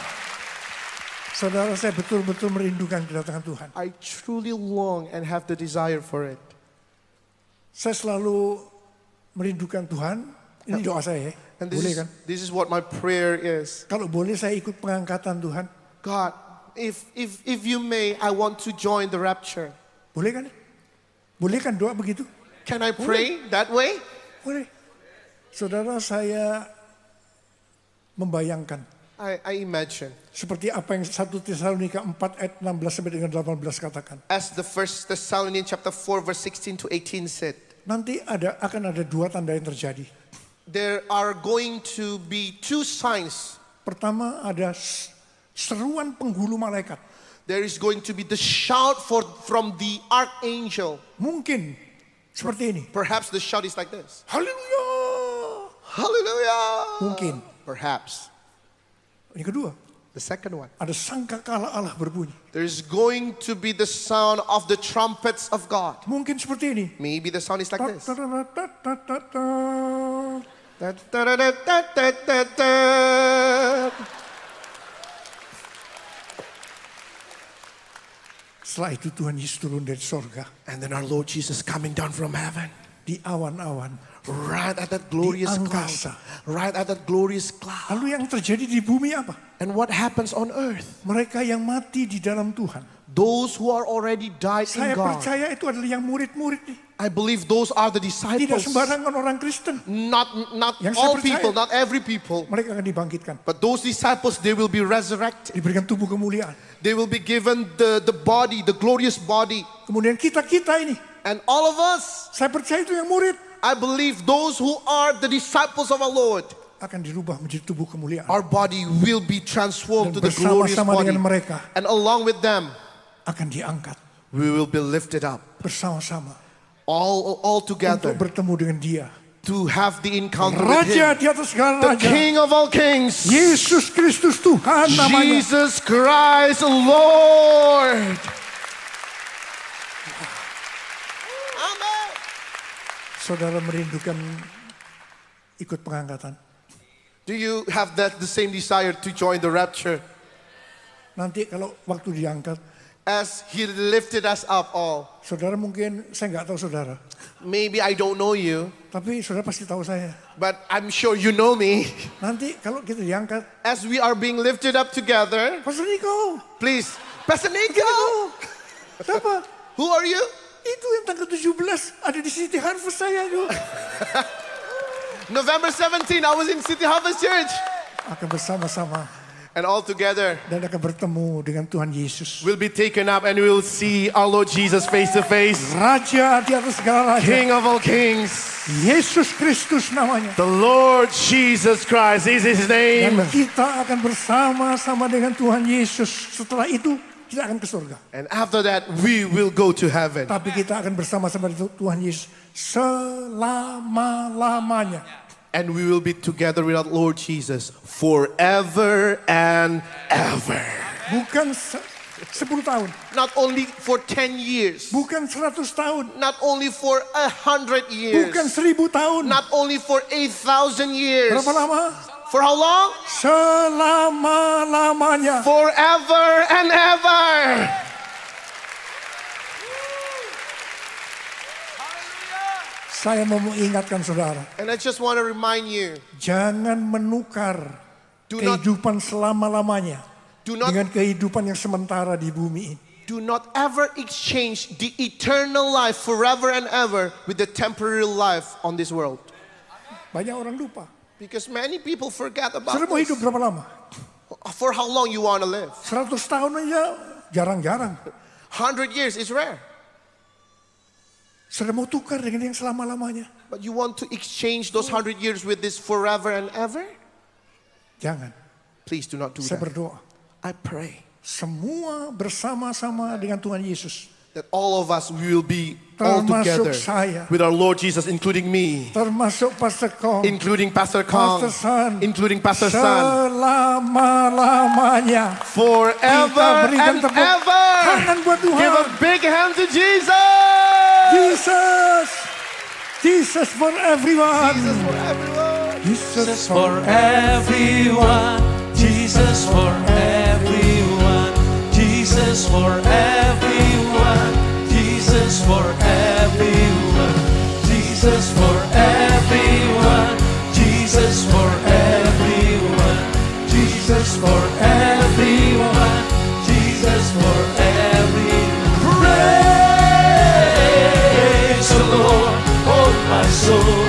Saudara, saya betul-betul merindukan kedatangan Tuhan. I truly long and have the desire for it. Saya selalu merindukan Tuhan. Ini doa saya ya. And Boleh kan? this is what my prayer is. Kalau boleh saya ikut pengangkatan Tuhan. God, if you may, I want to join the rapture. Boleh kan? Boleh kan doa begitu? Can I pray that way? Boleh. Saudara, saya membayangkan I imagine seperti apa yang 1 Tesalonika 4 ayat 16 sampai dengan 18 katakan. as the First Thessalonians chapter 4 verse 16 to 18 said, Nanti akan ada dua tanda yang terjadi. there are going to be two signs. Pertama ada seruan penghulu malaikat. There is going to be the shout from the archangel. Mungkin seperti ini. Perhaps the shout is like this. Haleluya. Hallelujah. Mungkin. Perhaps. Yang kedua, The second one. ada sangkakala Allah berbunyi. There is going to be the sound of the trumpets of God. Mungkin seperti ini. Maybe the sound is like this. Setelah itu Tuhan Yesus turun dari sorga. And then our Lord Jesus coming down from heaven. Di awan-awan. Right at that glorious Di cloud. angkasa. Right at that glorious cloud. Lalu yang terjadi di bumi apa? And what happens on earth? Mereka yang mati di dalam Tuhan. Those who are already died in Saya God. percaya itu adalah yang murid-murid nih. I believe those are the Tidak disciples. sembarangan orang Kristen. Not Yang saya all percaya. people, not every people. Mereka akan dibangkitkan. But those disciples, they will be resurrected. Diberikan tubuh kemuliaan. They will be given the body, the glorious body. Kemudian kita ini. And all of us, Saya percaya itu yang murid. I believe those who are the disciples of our Lord, Akan dirubah menjadi tubuh kemuliaan. our body will be transformed to Dan the glorious bersama-sama body. dengan mereka. And along with them, Akan diangkat. we will be lifted up. Bersama-sama. All together Untuk bertemu dengan dia. to have the encounter with Raja Him. di atas segala The raja. King of all kings. Yesus Kristus Tuhan namanya. Jesus Christ, Lord. Amen. Saudara merindukan ikut pengangkatan. Do you have the same desire to join the rapture? Nanti kalau waktu diangkat, As He lifted us up all. saudara mungkin, saya nggak tahu saudara. Maybe I don't know you, Tapi saudara pasti tahu saya. but I'm sure you know me. Nanti kalau kita diangkat, As we are being lifted up together, Pastor Nico, please, Pastor Nico, siapa? who are you? Itu yang tanggal 17 ada di City Harvest saya juga. November 17, I was in City Harvest Church. Akan bersama-sama And all together, dan akan bertemu dengan Tuhan Yesus. we'll be taken up and we will see our Lord Jesus face to face. Raja di atas segala raja. King of all kings. Yesus Kristus namanya. The Lord Jesus Christ is His Dan name. kita akan bersama-sama dengan Tuhan Yesus. Setelah itu kita akan ke surga. And after that, we will go to heaven. Tapi kita akan bersama-sama dengan Tuhan Yesus selama-lamanya. And we will be together with our Lord Jesus forever and ever. Bukan 10 tahun. Not only for 10 years. Bukan 100 tahun. Not only for 100 years. Bukan 1000 tahun. Not only for 8,000 years. Berapa lama? For how long? Selama-lamanya. Forever and ever. Saya mau mengingatkan saudara. And I just want to remind you, Jangan menukar Do not- kehidupan selama-lamanya do not, dengan kehidupan yang sementara di bumi ini. do not ever exchange the eternal life forever and ever with the temporary life on this world. Banyak orang lupa. Because many people forget about Saudara mau this. hidup berapa lama? For how long you want to live? 100 tahun aja jarang-jarang. 100 years is rare. Saudara mau tukar dengan yang selama-lamanya? But you want to exchange those 100 years with this forever and ever? Jangan. Please do not do Saya that. berdoa. I pray Semua bersama-sama dengan Tuhan Yesus. that all of us will be all Termasuk together saya. with our Lord Jesus, including me, Termasuk Pastor Kong. including Pastor Kong, Pastor San. including Pastor San, Selama-lamanya. forever berikan and tepuk ever. tangan buat Tuhan. Give a big hand to Jesus. Jesus. Jesus for everyone. Jesus for everyone. Jesus For everyone, Jesus for everyone, Jesus for everyone, Jesus for everyone, Jesus for everyone, Jesus for everyone, Jesus for everyone, Jesus for everyone. Praise the Lord, oh my soul.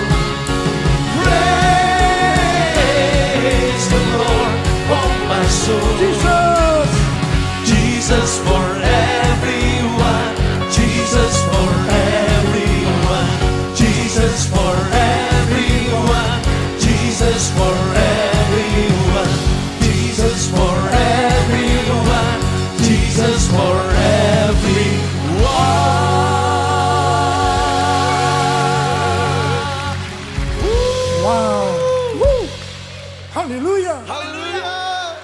Praise the Lord. Wow. Haleluya. Hallelujah.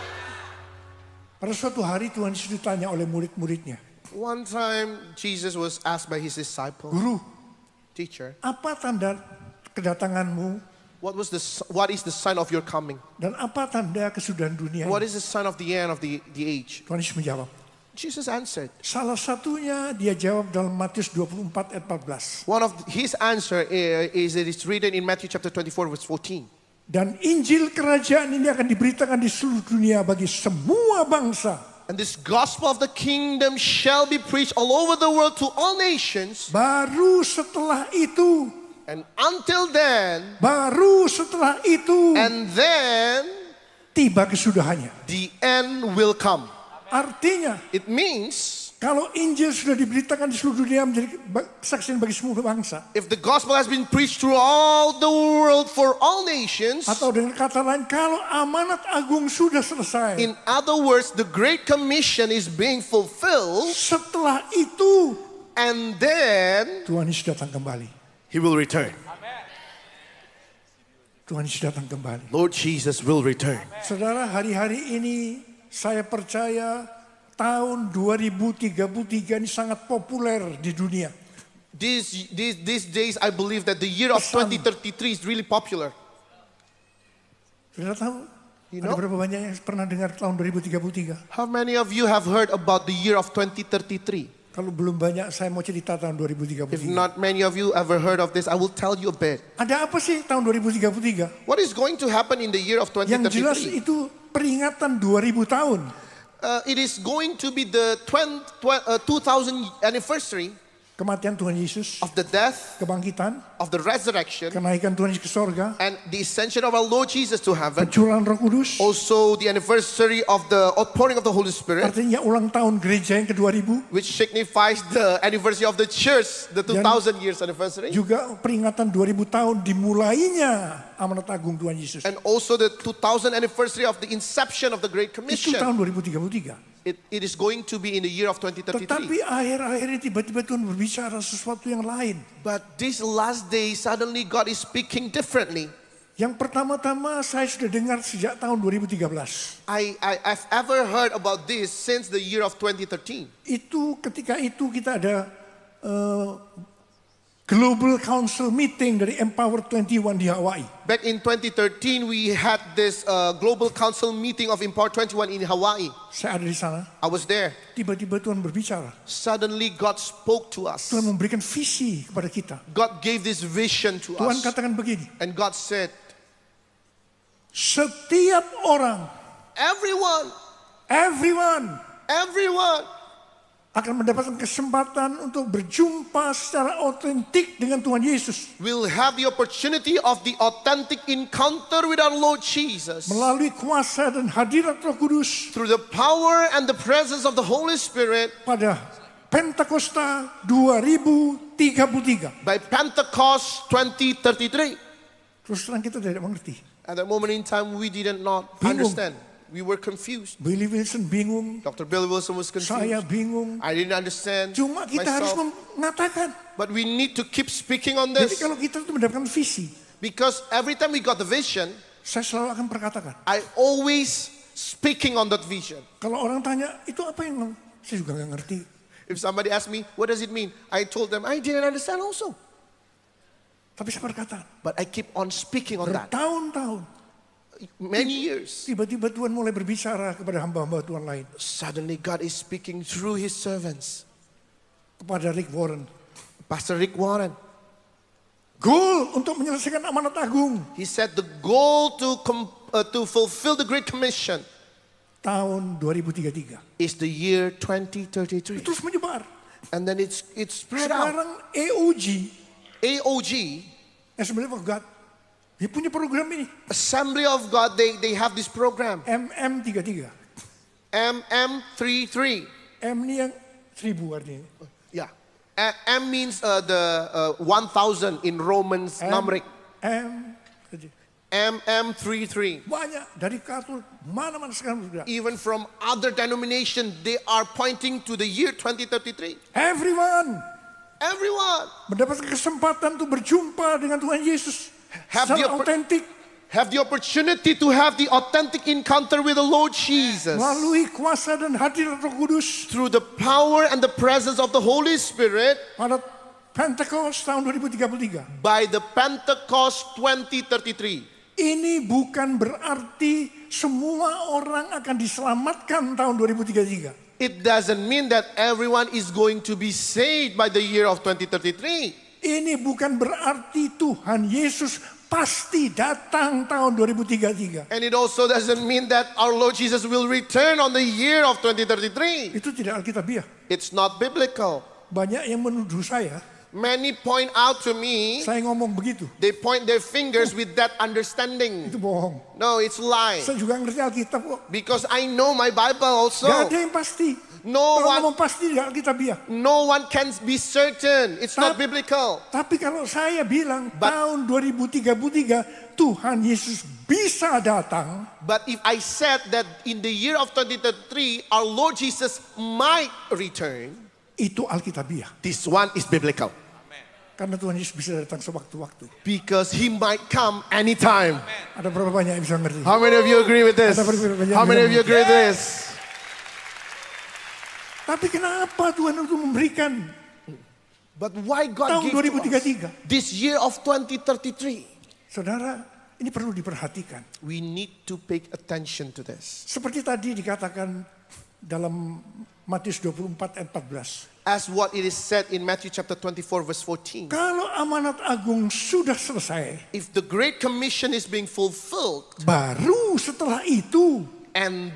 Pada suatu hari Tuhan Yesus ditanya oleh murid-muridnya, One time, Jesus was asked by his disciple, Guru, Teacher, apa tanda kedatanganmu what is the sign of your coming? dan apa tanda kesudahan dunia What ini? is the sign of the end of the age? Tuhan Yesus menjawab. Jesus answered. Salah satunya dia jawab dalam Matius 24 ayat 14. One of his answer is it is written in Matthew chapter 24 verse 14. Dan Injil kerajaan ini akan diberitakan di seluruh dunia bagi semua bangsa. And this gospel of the kingdom shall be preached all over the world to all nations. Baru setelah itu, And until then, and then tiba kesudahannya. the end will come. Artinya, It means kalau Injil sudah diberitakan di seluruh dunia menjadi kesaksian bagi semua bangsa. if the gospel has been preached through all the world for all nations, Atau dengan kata lain, kalau amanat agung sudah selesai. in other words, the Great Commission is being fulfilled, Setelah itu, and then Tuhan Yesus datang kembali. He will return. Tuhan Yesus datang kembali. Lord Jesus will return. Saudara, hari-hari ini saya percaya tahun 2033 ini sangat populer di dunia. These days, I believe that the year of 2033 is really popular. Saudara tahu? You Ada know? berapa banyak yang pernah dengar tahun 2033? How many of you have heard about the year of 2033? Kalau belum banyak, saya mau cerita tahun If 2033. not many of you ever heard of this, I will tell you a bit. Ada apa sih tahun 2033? What is going to happen in the year of Yang jelas 2033? itu peringatan 2000 tahun. It is going to be the 2000 anniversary Kematian Tuhan Yesus, of the death, kebangkitan, of the resurrection, kenaikan Tuhan Yesus ke sorga, and the ascension of our Lord Jesus to heaven. pencurahan Roh Kudus. Also the anniversary of the outpouring of the Holy Spirit, Artinya ulang tahun gereja yang ke-2000. which signifies the anniversary of the church, the 2000 years anniversary. Juga peringatan 2000 tahun dimulainya amanat agung Tuhan Yesus. And also the 2000 anniversary of the inception of the Great Itu Commission. tahun 2033. It is going to be in the year of 2033. Tetapi akhir-akhir ini tiba-tiba Tuhan berbicara sesuatu yang lain. But this last day, suddenly God is speaking differently. Yang pertama-tama saya sudah dengar sejak tahun 2013. I've ever heard about this since the year of 2013. Itu ketika itu kita ada Global Council Meeting dari Empower 21 di Hawaii. Back in 2013, we had this Global Council meeting of Empower 21 in Hawaii. Saya ada di sana. I was there. Tiba-tiba Tuhan berbicara. Suddenly, God spoke to us. Tuhan memberikan visi kepada kita. God gave this vision to Tuhan us. katakan begini. And God said, Setiap orang, everyone everyone akan mendapatkan kesempatan untuk berjumpa secara otentik dengan Tuhan Yesus. will have the opportunity of the authentic encounter with our Lord Jesus Melalui kuasa dan hadirat Roh Kudus through the power and the presence of the Holy Spirit pada Pentakosta 2033. by Pentecost 2033. Terus terang kita tidak mengerti. At that moment in time, we did not Bingung. understand. We were confused. Billy Wilson bingung, Dr. Bill Wilson was saya confused. bingung. I didn't understand Cuma kita harus myself. mengatakan. But we need to keep speaking on Jadi this kalau kita itu mendapatkan visi, because every time we got the vision, saya selalu akan perkatakan. I always speaking on that vision. Kalau orang tanya, itu apa yang saya juga nggak ngerti. If somebody asked me, what does it mean? I told them, I didn't understand also. Tapi saya berkata, But I keep on speaking on that. bertahun-tahun, Many years. tiba-tiba Tuhan mulai berbicara kepada hamba-hamba Tuhan lain. Suddenly God is speaking through his servants. Kepada Rick Warren. Pastor Rick Warren. Goal untuk menyelesaikan amanat agung. He said the goal to fulfill the Great Commission Tahun 2033. is the year 2033. Terus menyebar. And then it's spread out. Sekarang AOG, AOG, Assembly of God, dia punya program ini. Assembly of God, they have this program. MM33. MM33. M ini yang 1000 artinya. Yeah. M means the 1000 in Romans numeric. M. MM33. Banyak dari Katolik, mana-mana sekarang sudah. Even from other denominations, they are pointing to the year 2033. Everyone Everyone mendapatkan kesempatan untuk berjumpa dengan Tuhan Yesus have the, secara otentik have the opportunity to have the authentic encounter with the Lord Jesus melalui kuasa dan hadirat Roh Kudus through the power and the presence of the Holy Spirit pada Pentecost tahun 2033. by the Pentecost 2033. Ini bukan berarti semua orang akan diselamatkan tahun 2033. It doesn't mean that everyone is going to be saved by the year of 2033. Ini bukan berarti Tuhan Yesus pasti datang tahun 2033. And it also doesn't mean that our Lord Jesus will return on the year of 2033. Itu tidak alkitabiah. It's not biblical. Banyak yang menuduh saya Many point out to me, ngomong begitu. they point their fingers with that understanding. Itu bohong. No, it's lie. Saya juga ngerti Alkitab kok. Because I know my Bible also. Gak ada yang pasti. No Kalau one, ngomong pasti tidak alkitabiah. no one can be certain. It's not Tap- biblical. Tapi kalau saya bilang But- tahun 2033 Tuhan Yesus bisa datang, But if I said that in the year of 2033, our Lord Jesus might return, itu alkitabiah. this one is biblical. Karena Tuhan Yesus bisa datang sewaktu-waktu. Because he might come anytime. Ada berapa banyak yang bisa ngerti? How many of you agree with this? How many of you agree with this? Tapi kenapa Tuhan itu memberikan But why God tahun gave to us 2033? this year of 2033? Saudara, ini perlu diperhatikan. We need to pay attention to this. Seperti tadi dikatakan dalam Matius 24 ayat 14. As what it is said in Matthew chapter 24 verse 14. Kalau amanat agung sudah selesai, If the Great Commission is being fulfilled, baru setelah itu, and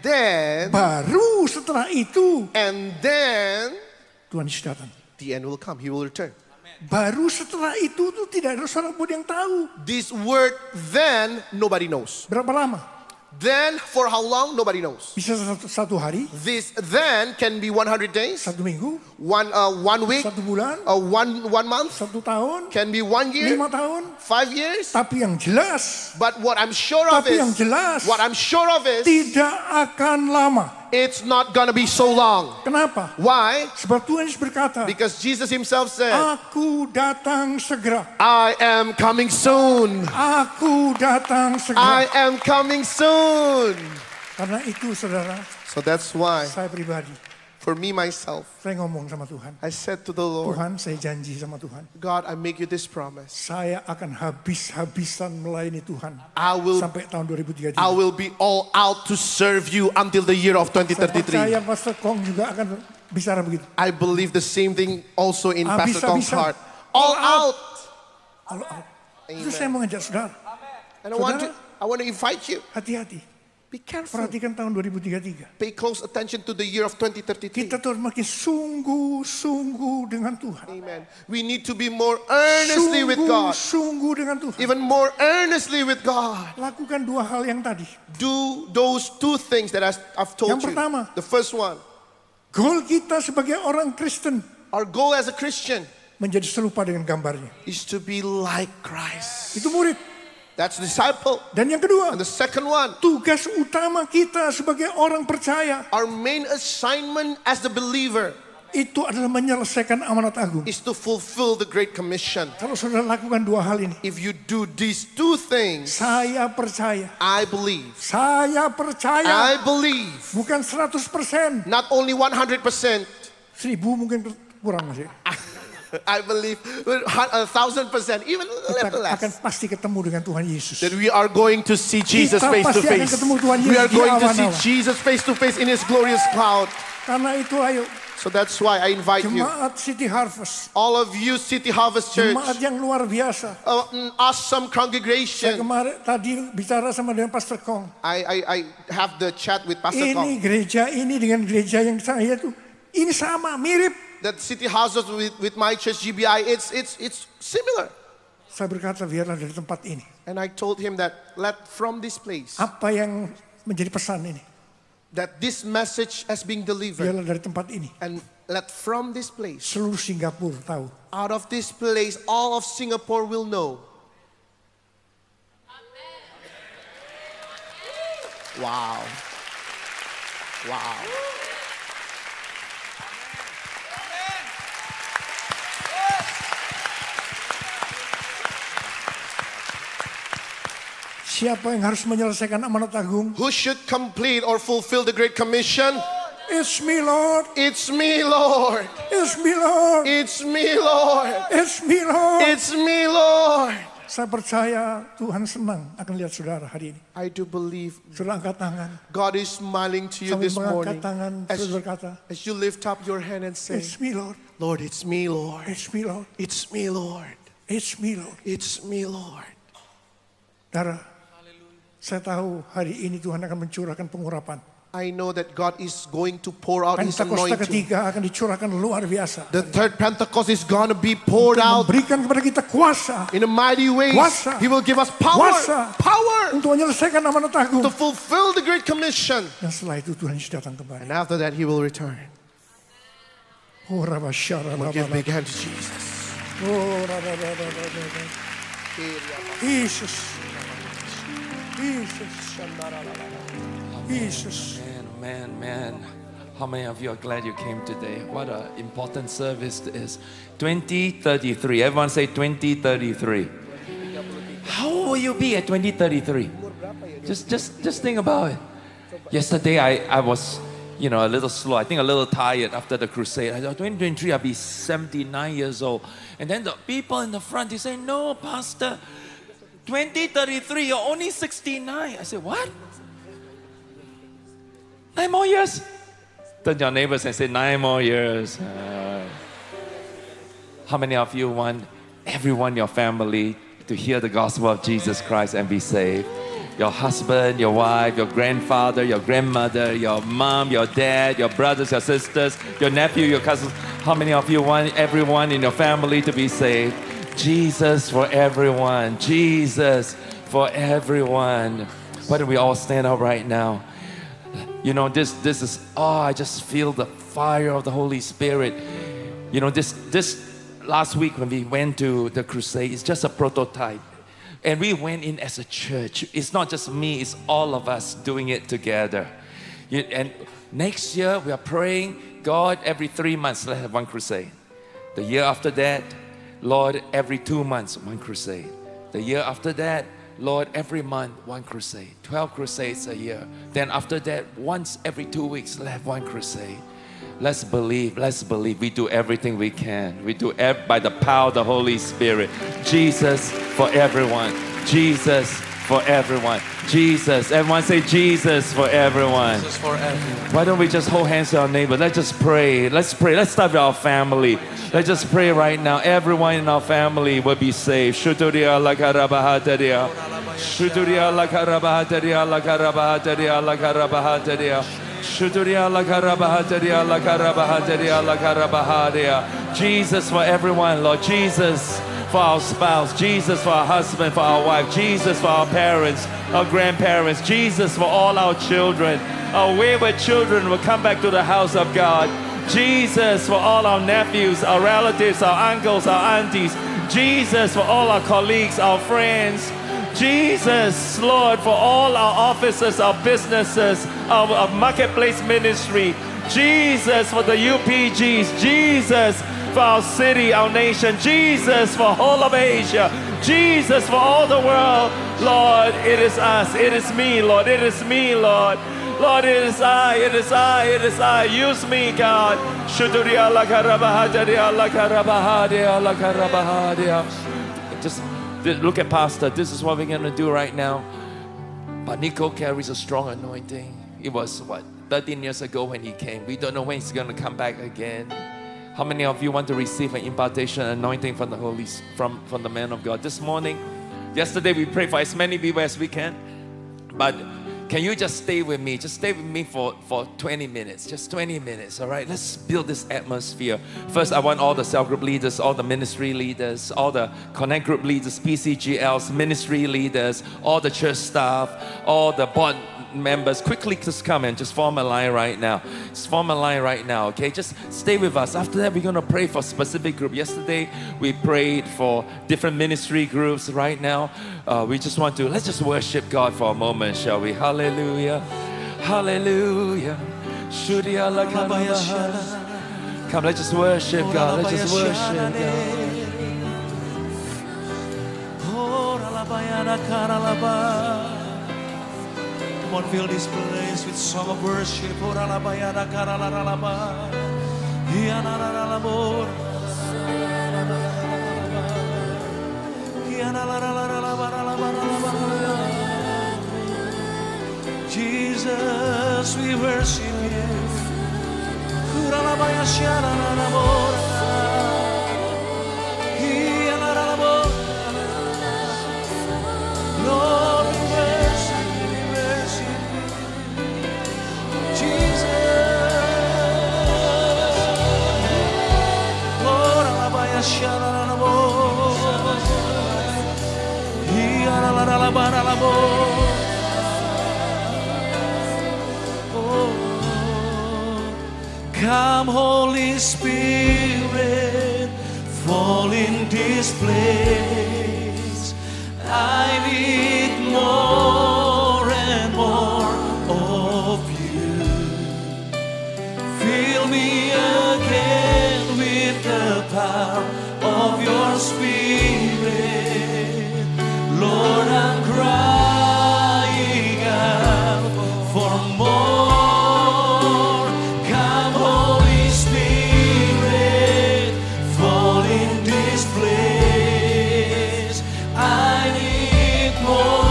then Tuhan Yesus datang. the end will come. He will return. Baru setelah itu tuh tidak ada seorang pun yang tahu. This word then, nobody knows. Berapa lama? Then, for how long? Nobody knows. Bisa satu hari, This then can be 100 days, satu minggu, 1 week, satu bulan, 1 month, satu tahun, can be 1 year, 5 tahun. 5 years. Tapi yang jelas, But what I'm sure of is, tidak akan lama. it's not gonna be so long. Kenapa? Why? Sebab Tuhan Yesus berkata, Because Jesus himself said, Aku datang segera. I am coming soon. Aku datang I segera. am coming soon. Karena itu saudara, So that's why, saya pribadi, for me myself, saya ngomong sama Tuhan. I said to the Lord, Tuhan, saya janji sama Tuhan. God, I make you this promise. Saya akan habis-habisan melayani Tuhan. I will Sampai tahun 2033. I will be all out to serve you until the year of Saya 2033. Pastor Kong juga akan bicara begitu. I believe the same thing also in Pastor Kong's Habis-habisan. heart. All out. Kalau itu saya mau ngajak saudara, And I want to invite you. hati-hati. Be careful. Perhatikan tahun 2033. Pay close attention to the year of 2033. Kita tuh harus makin sungguh-sungguh dengan Tuhan. Amen. We need to be more earnestly with God. Sungguh dengan Tuhan. Even more earnestly with God. Lakukan dua hal yang tadi. Do those 2 things that I've told Yang you. pertama. The first one, Goal kita sebagai orang Kristen our goal as a Christian menjadi serupa dengan gambarnya. is to be like Christ. Itu murid. That's the disciple. Dan yang kedua, And the second one, tugas utama kita sebagai orang percaya our main assignment as the believer itu adalah menyelesaikan amanat agung. is to fulfill the Great Commission. Kalau saudara lakukan dua hal ini, If you do these 2 things, saya percaya. I believe, Bukan 100%. not only 100%, 1000 mungkin kurang masih. I believe 1,000%, even a Kita little akan less, pasti ketemu dengan Tuhan Yesus. that we are going to see Jesus Kita face to pasti akan face. ketemu Tuhan We Yesus are di going to see awan-awan. Jesus face to face in His glorious cloud. Karena itu ayo, So that's why I invite you, Jemaat City Harvest, all of you City Harvest Church, jemaat yang luar biasa. awesome Saya congregation. kemarin tadi bicara sama dengan Pastor Kong. I have the chat with Pastor Ini Kong. gereja ini dengan gereja yang saya tuh, ini sama, mirip. That City Houses with my church GBI, it's similar. Saya berkata biarlah dari tempat ini. And I told him that from this place, Apa yang menjadi pesan ini? that this message has been delivered. Biarlah dari tempat ini. And let from this place, Seluruh Singapura tahu. out of this place, all of Singapore will know. Wow. Wow. Siapa yang harus menyelesaikan amanat agung? Who should complete or fulfill the Great Commission? It's me, Lord. It's me, Lord. It's me, Lord. It's me, Lord. It's me, Lord. It's me, Lord. Saya percaya Tuhan senang akan lihat saudara hari ini. I do believe Saudara angkat tangan. God is smiling to you Sambil this mengangkat morning. tangan, saudara berkata, As you lift up your hand and say, It's me, Lord. Lord, it's me, Lord. It's me, Lord. It's me, Lord. It's me, Lord. It's me, Lord. Saudara, saya tahu hari ini Tuhan akan mencurahkan pengurapan. I know that God is going to pour out His Pentakosta anointing. ketiga akan dicurahkan luar biasa. The third Pentecost is going to be poured out Memberikan kepada kita kuasa in a mighty way. Kuasa. He will give us power, Kuasa. power untuk menyelesaikan amanat agung. to fulfill the Great Commission. Dan setelah itu Tuhan Yesus datang kembali. And after that, He will return. Oh, Rabasyara, We'll give Rababa. big hand to Jesus. Oh, Rababa. Jesus. Jesus. Jesus. Man. How many of you are glad you came today? What an important service it is. 2033. Everyone say 2033. How old will you be at 2033? Just think about it. Yesterday I was, a little slow. I think a little tired after the crusade. I thought 2023 I'll be 79 years old. And then the people in the front, they say, no, Pastor, 2033, you're only 69. I said, what? 9 more years? Turn to your neighbors and say, 9 more years. How many of you want everyone in your family to hear the gospel of Jesus Christ and be saved? Your husband, your wife, your grandfather, your grandmother, your mom, your dad, your brothers, your sisters, your nephew, your cousins. How many of you want everyone in your family to be saved? Jesus for everyone. Jesus for everyone. Why don't we all stand up right now? This is, I just feel the fire of the Holy Spirit. This last week when we went to the crusade, it's just a prototype. And we went in as a church. It's not just me, it's all of us doing it together. And next year we are praying, God, every 3 months, let's have one crusade. The year after that, Lord, every 2 months, one crusade. The year after that, Lord, every month, one crusade. 12 crusades a year. Then after that, once every 2 weeks, let's have one crusade. Let's believe. We do everything we can. We do by the power of the Holy Spirit. Jesus for everyone. Jesus for everyone. Jesus. Everyone say Jesus for everyone. Jesus for everyone. Why don't we just hold hands to our neighbor? Let's just pray. Let's pray. Let's start with our family. Let's just pray right now. Everyone in our family will be saved. Shuturia lakarabahataria. Shuturia lakarabahataria lakarabahataria lakarabahataria. Shuturia lakarabahataria lakarabahataria lakarabahataria. Jesus for everyone, Lord. Jesus for our spouse. Jesus for our husband, for our wife. Jesus for our parents, our grandparents. Jesus for all our children. Our wayward children will come back to the house of God. Jesus for all our nephews, our relatives, our uncles, our aunties. Jesus for all our colleagues, our friends. Jesus, Lord, for all our offices, our businesses, our marketplace ministry. Jesus for the UPGs. Jesus for our city, our nation. Jesus for whole of Asia. Jesus for all the world. Lord, it is us. It is me, Lord. It is me, Lord. Lord, it is I. It is I. It is I. Use me, God. Just look at Pastor. This is what we're going to do right now. But Nico carries a strong anointing. It was, 13 years ago when he came. We don't know when he's going to come back again. How many of you want to receive an impartation anointing from the from the man of God? This morning, yesterday we prayed for as many people as we can. But can you just stay with me? Just stay with me for 20 minutes. Just 20 minutes, all right? Let's build this atmosphere. First, I want all the cell group leaders, all the ministry leaders, all the connect group leaders, PCGLs, ministry leaders, all the church staff, all the board members, quickly just come and just form a line right now. Just form a line right now, okay? Just stay with us. After that, we're going to pray for specific group. Yesterday, we prayed for different ministry groups. Right now, let's just worship God for a moment, shall we? Hallelujah. Hallelujah. Come, let's just worship God. Let's just worship God. Come on, fill this place with song of worship. Jesus, we worship you. Lord, we worship you. Jesus. Lord, come, Holy Spirit, fall in this place. I need more and more of you. Fill me again with the power of your Spirit. Lord, I'm crying out for more. Come, Holy Spirit, fall in this place. I need more.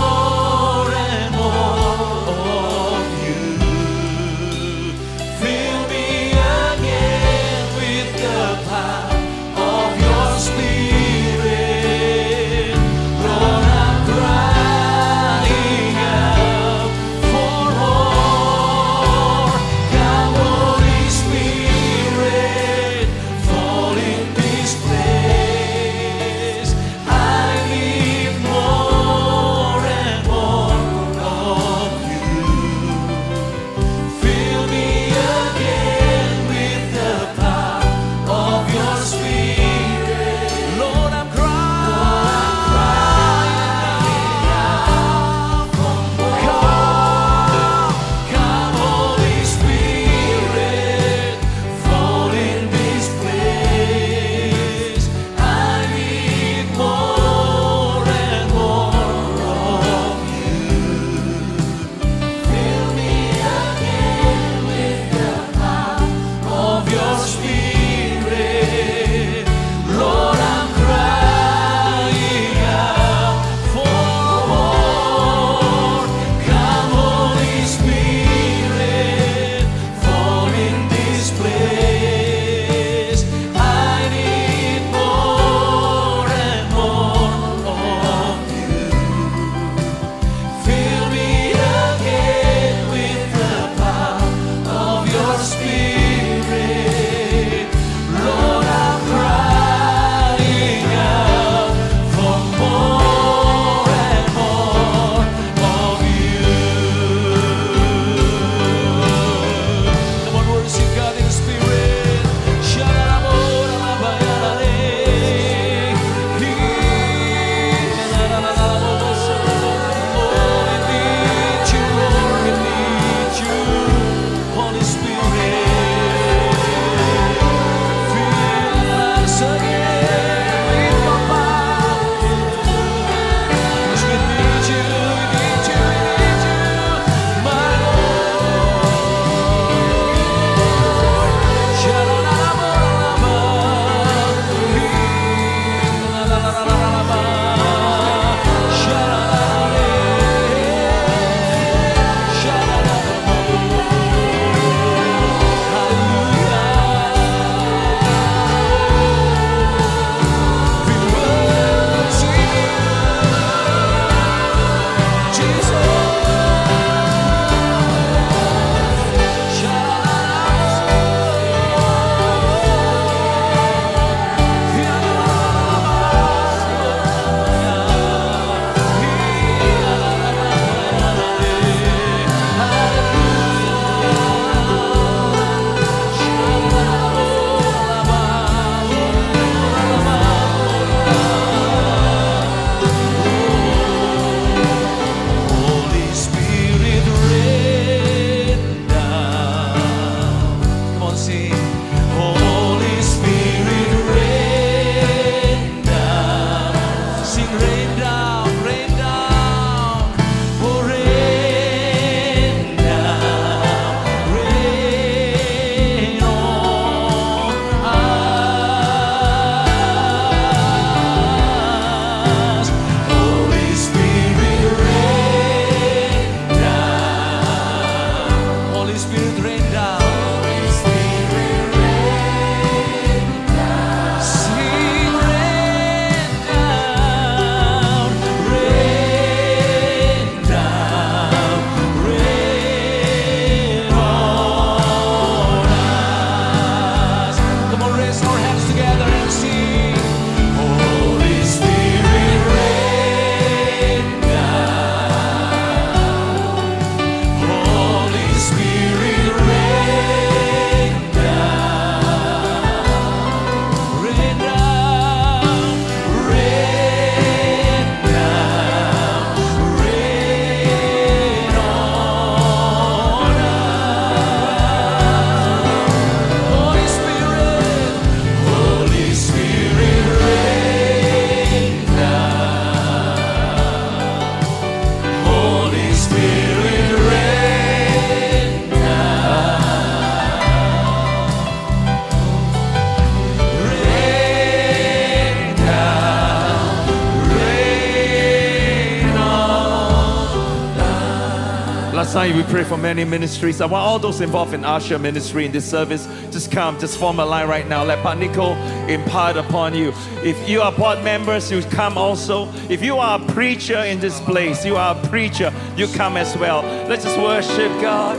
Last night we prayed for many ministries. I want all those involved in usher ministry in this service, just come, just form a line right now. Let Pastor Nico impart upon you. If you are board members, you come also. If you are a preacher in this place, you are a preacher, you come as well. Let's just worship God.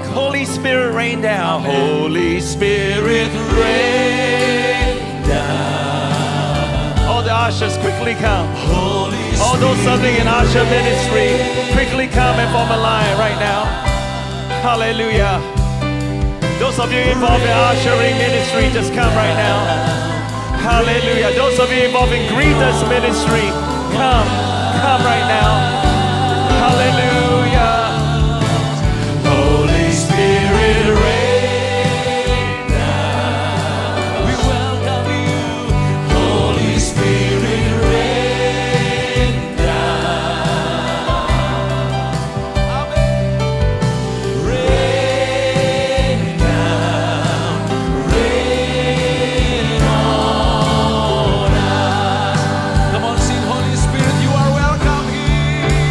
Holy Spirit rain down. Holy Spirit rain down. All the ushers quickly come. All those serving in usher ministry, quickly come and form a line right now. Hallelujah. Those of you involved in ushering ministry, just come right now. Hallelujah. Those of you involved in greeters ministry, come right now. Hallelujah. Holy Spirit rain down. We welcome you. Holy Spirit rain down. Amen. Rain down. Rain on us. Come on, sing Holy Spirit, you are welcome here.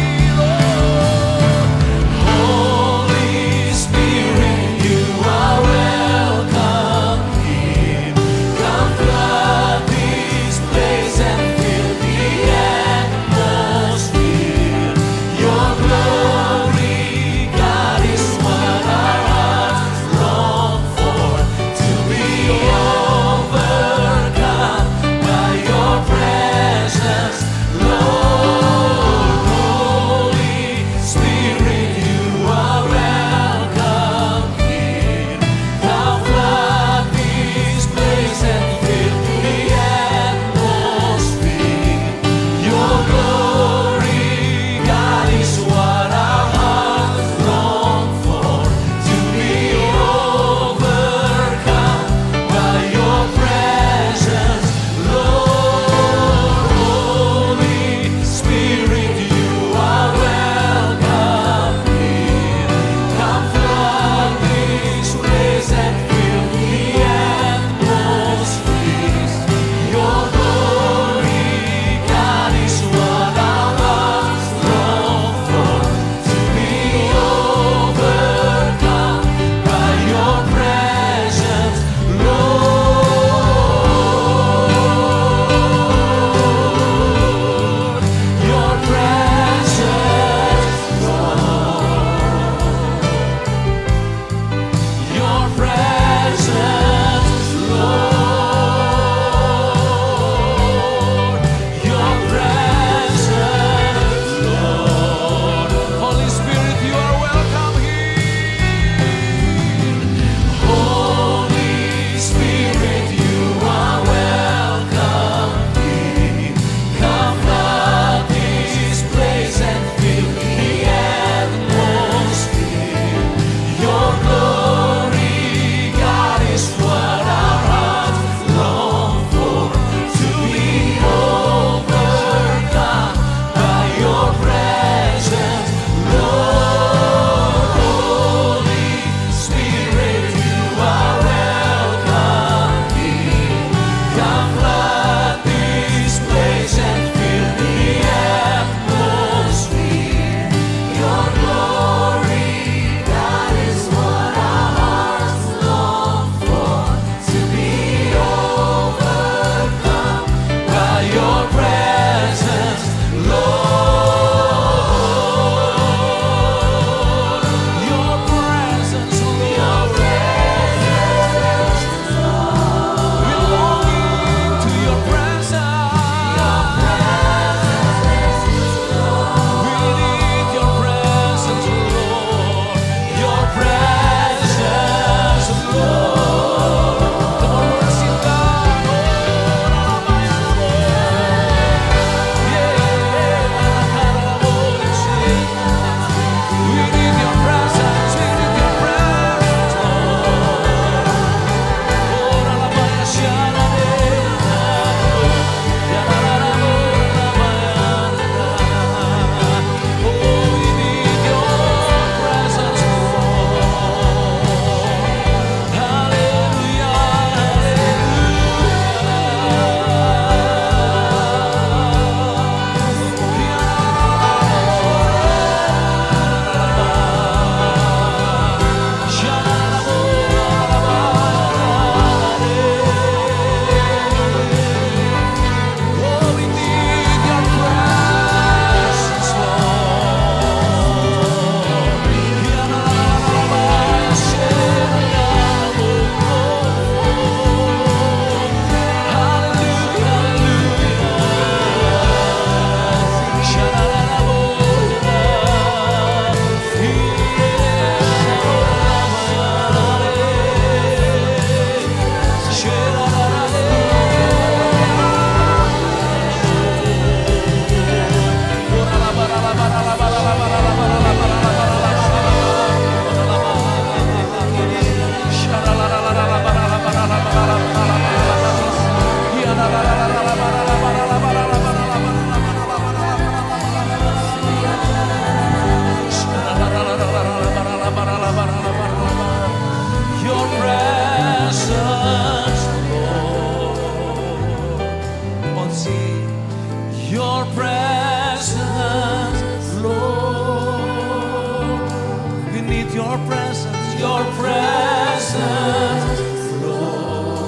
need your presence, your presence, Lord.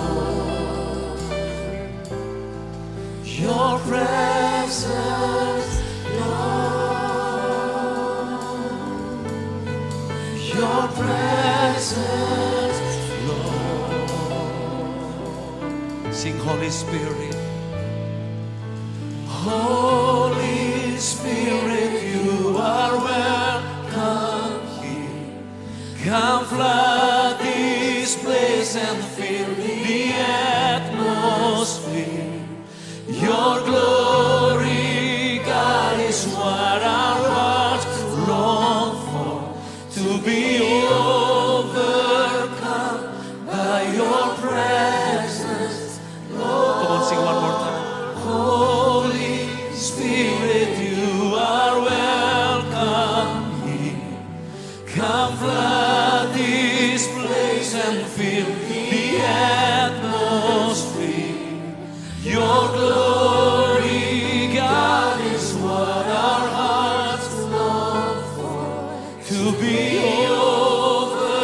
Your presence, Lord. Your presence, Lord. Sing, Holy Spirit. Holy Spirit, you are welcome here. Come flood this place and fill the atmosphere. Your glory, God, is what our hearts long for. To be overcome by your presence, Lord. Come on, sing one more time. Holy Spirit, you are welcome here. Come flood this place and fill the atmosphere. Your glory, God, is what our hearts long for. To be overcome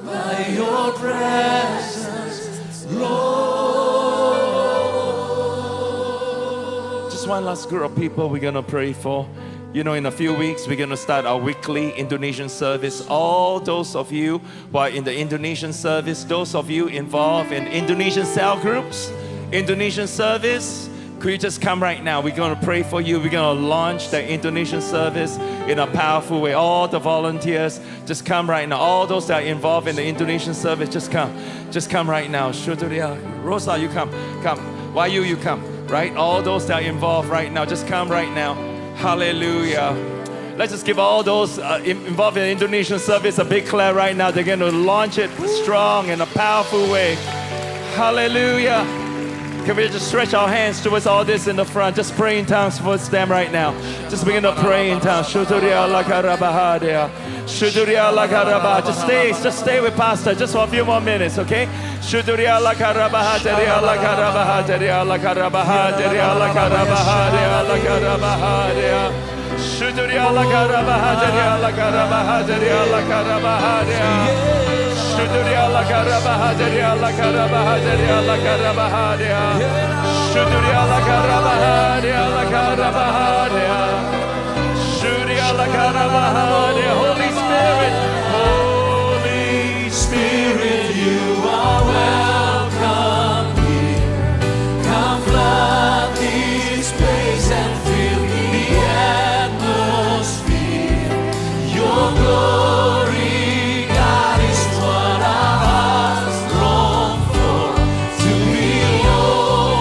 by your presence, Lord. Just one last group of people we're going to pray for. You know, in a few weeks, we're going to start our weekly Indonesian service. All those of you who are in the Indonesian service, those of you involved in Indonesian cell groups, Indonesian service, could you just come right now? We're going to pray for you. We're going to launch the Indonesian service in a powerful way. All the volunteers, just come right now. All those that are involved in the Indonesian service, just come. Just come right now. Shuturia. Rosa, you come. Come. Why you come? Right? All those that are involved right now, just come right now. Hallelujah. Let's just give all those involved in the Indonesian service a big clap right now. They're going to launch it strong in a powerful way. Hallelujah. Can we just stretch our hands towards all this in the front? Just pray in tongues for them right now. Just begin to pray in tongues. Shuturia lakarabahadia. Shuturia lakarabah. Just stay with Pastor just for a few more minutes, okay? Shuturia lakarabahadia lakarabahadia lakarabahadia lakarabahadia lakarabahadia. Shuturia lakarabahadia lakarabahadia lakarabahadia. Shuturia lakarabahadia lakarabahadia lakarabahadia. Shuturia lakarabahadia lakarabahadia. Shuturia lakarabahadia. Holy Spirit, Holy Spirit, you are welcome here. Come flood this place and fill the atmosphere. Your glory, God, is what our hearts long for. To be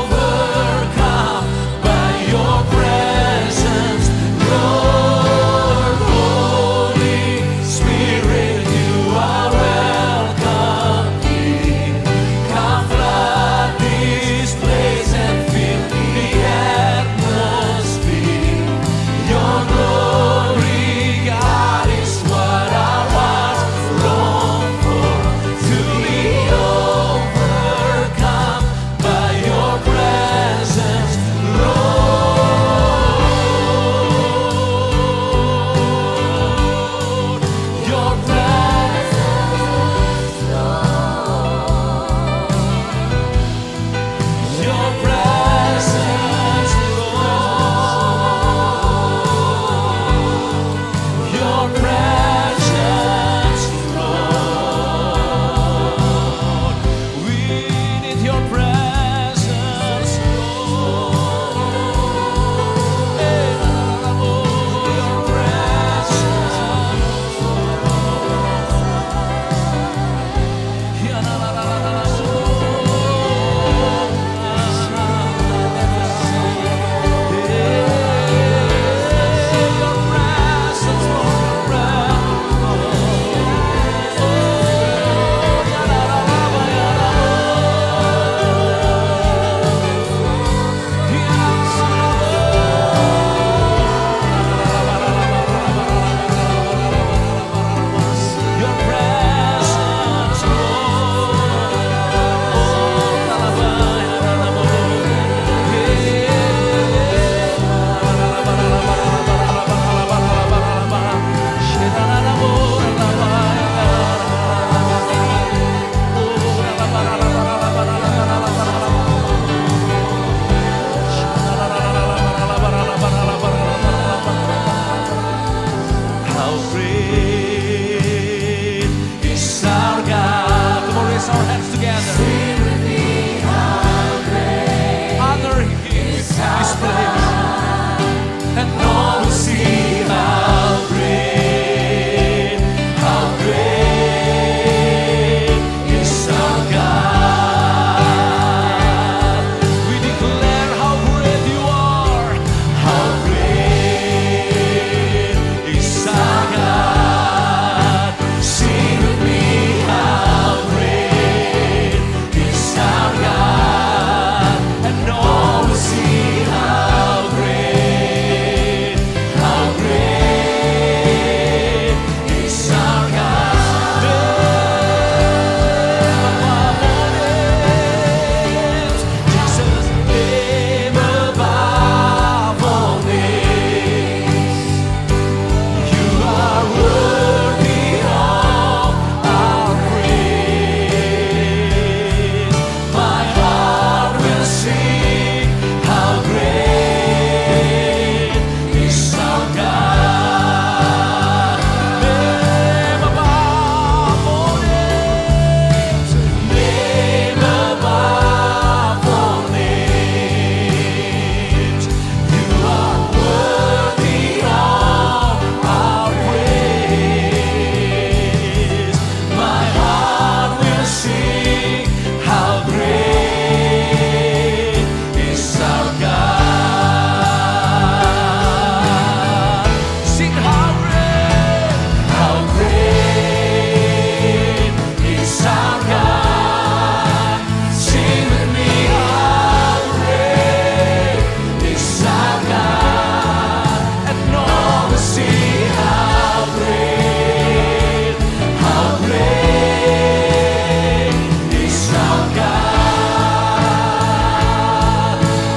overcome by your presence, Lord. Holy Spirit, how great is our God. Come on, raise our hands together. Sing with me how great Honor Him with is this our place. And all will see how great is our God. We declare how great you are. How great is our God. Sing with me how great is our God. And all will see how great is our God. Jesus, name above all names. You are worthy of our praise. My heart will sing how great is our God. Name above all names. Name above all names. You are worthy of our praise. My heart will sing how great is our God. Sing how great is our God. Sing with me how great is our God. And all will see how great is our God.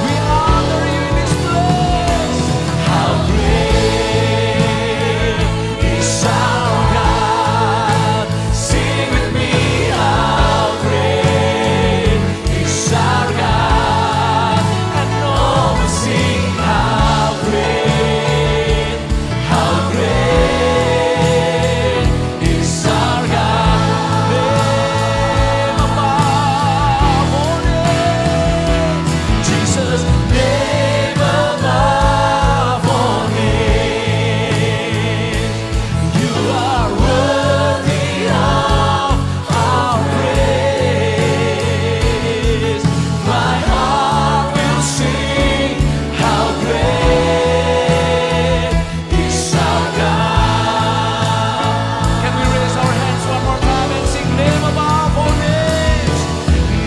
We honor you in this place. How great is our God. Sing with me how great is our God. And all will see how great is our God. Name above all names. Jesus, name above all names. You are worthy of our praise. My heart will sing how great is our God. Can we raise our hands one more time and sing name above all names?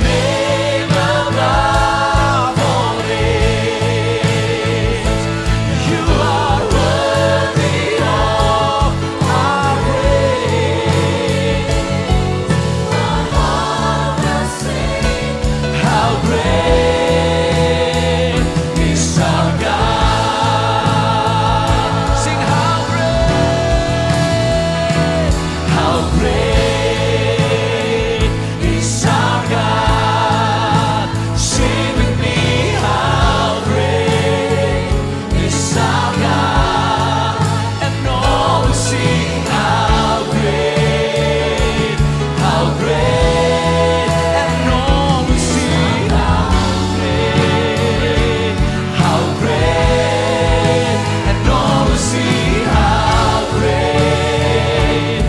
Name above all names. You are worthy of our praise. My heart will sing. How great is our God. Sing how great is our God. Sing with me how great is our God. And all will see how great, and all will see how great, and all will see how great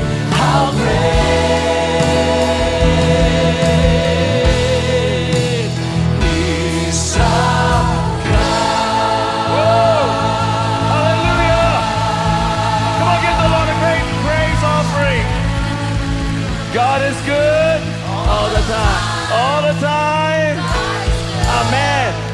is our God. Hallelujah! Come on, give the Lord a great praise offering. God is good all the time. All the time. Amen.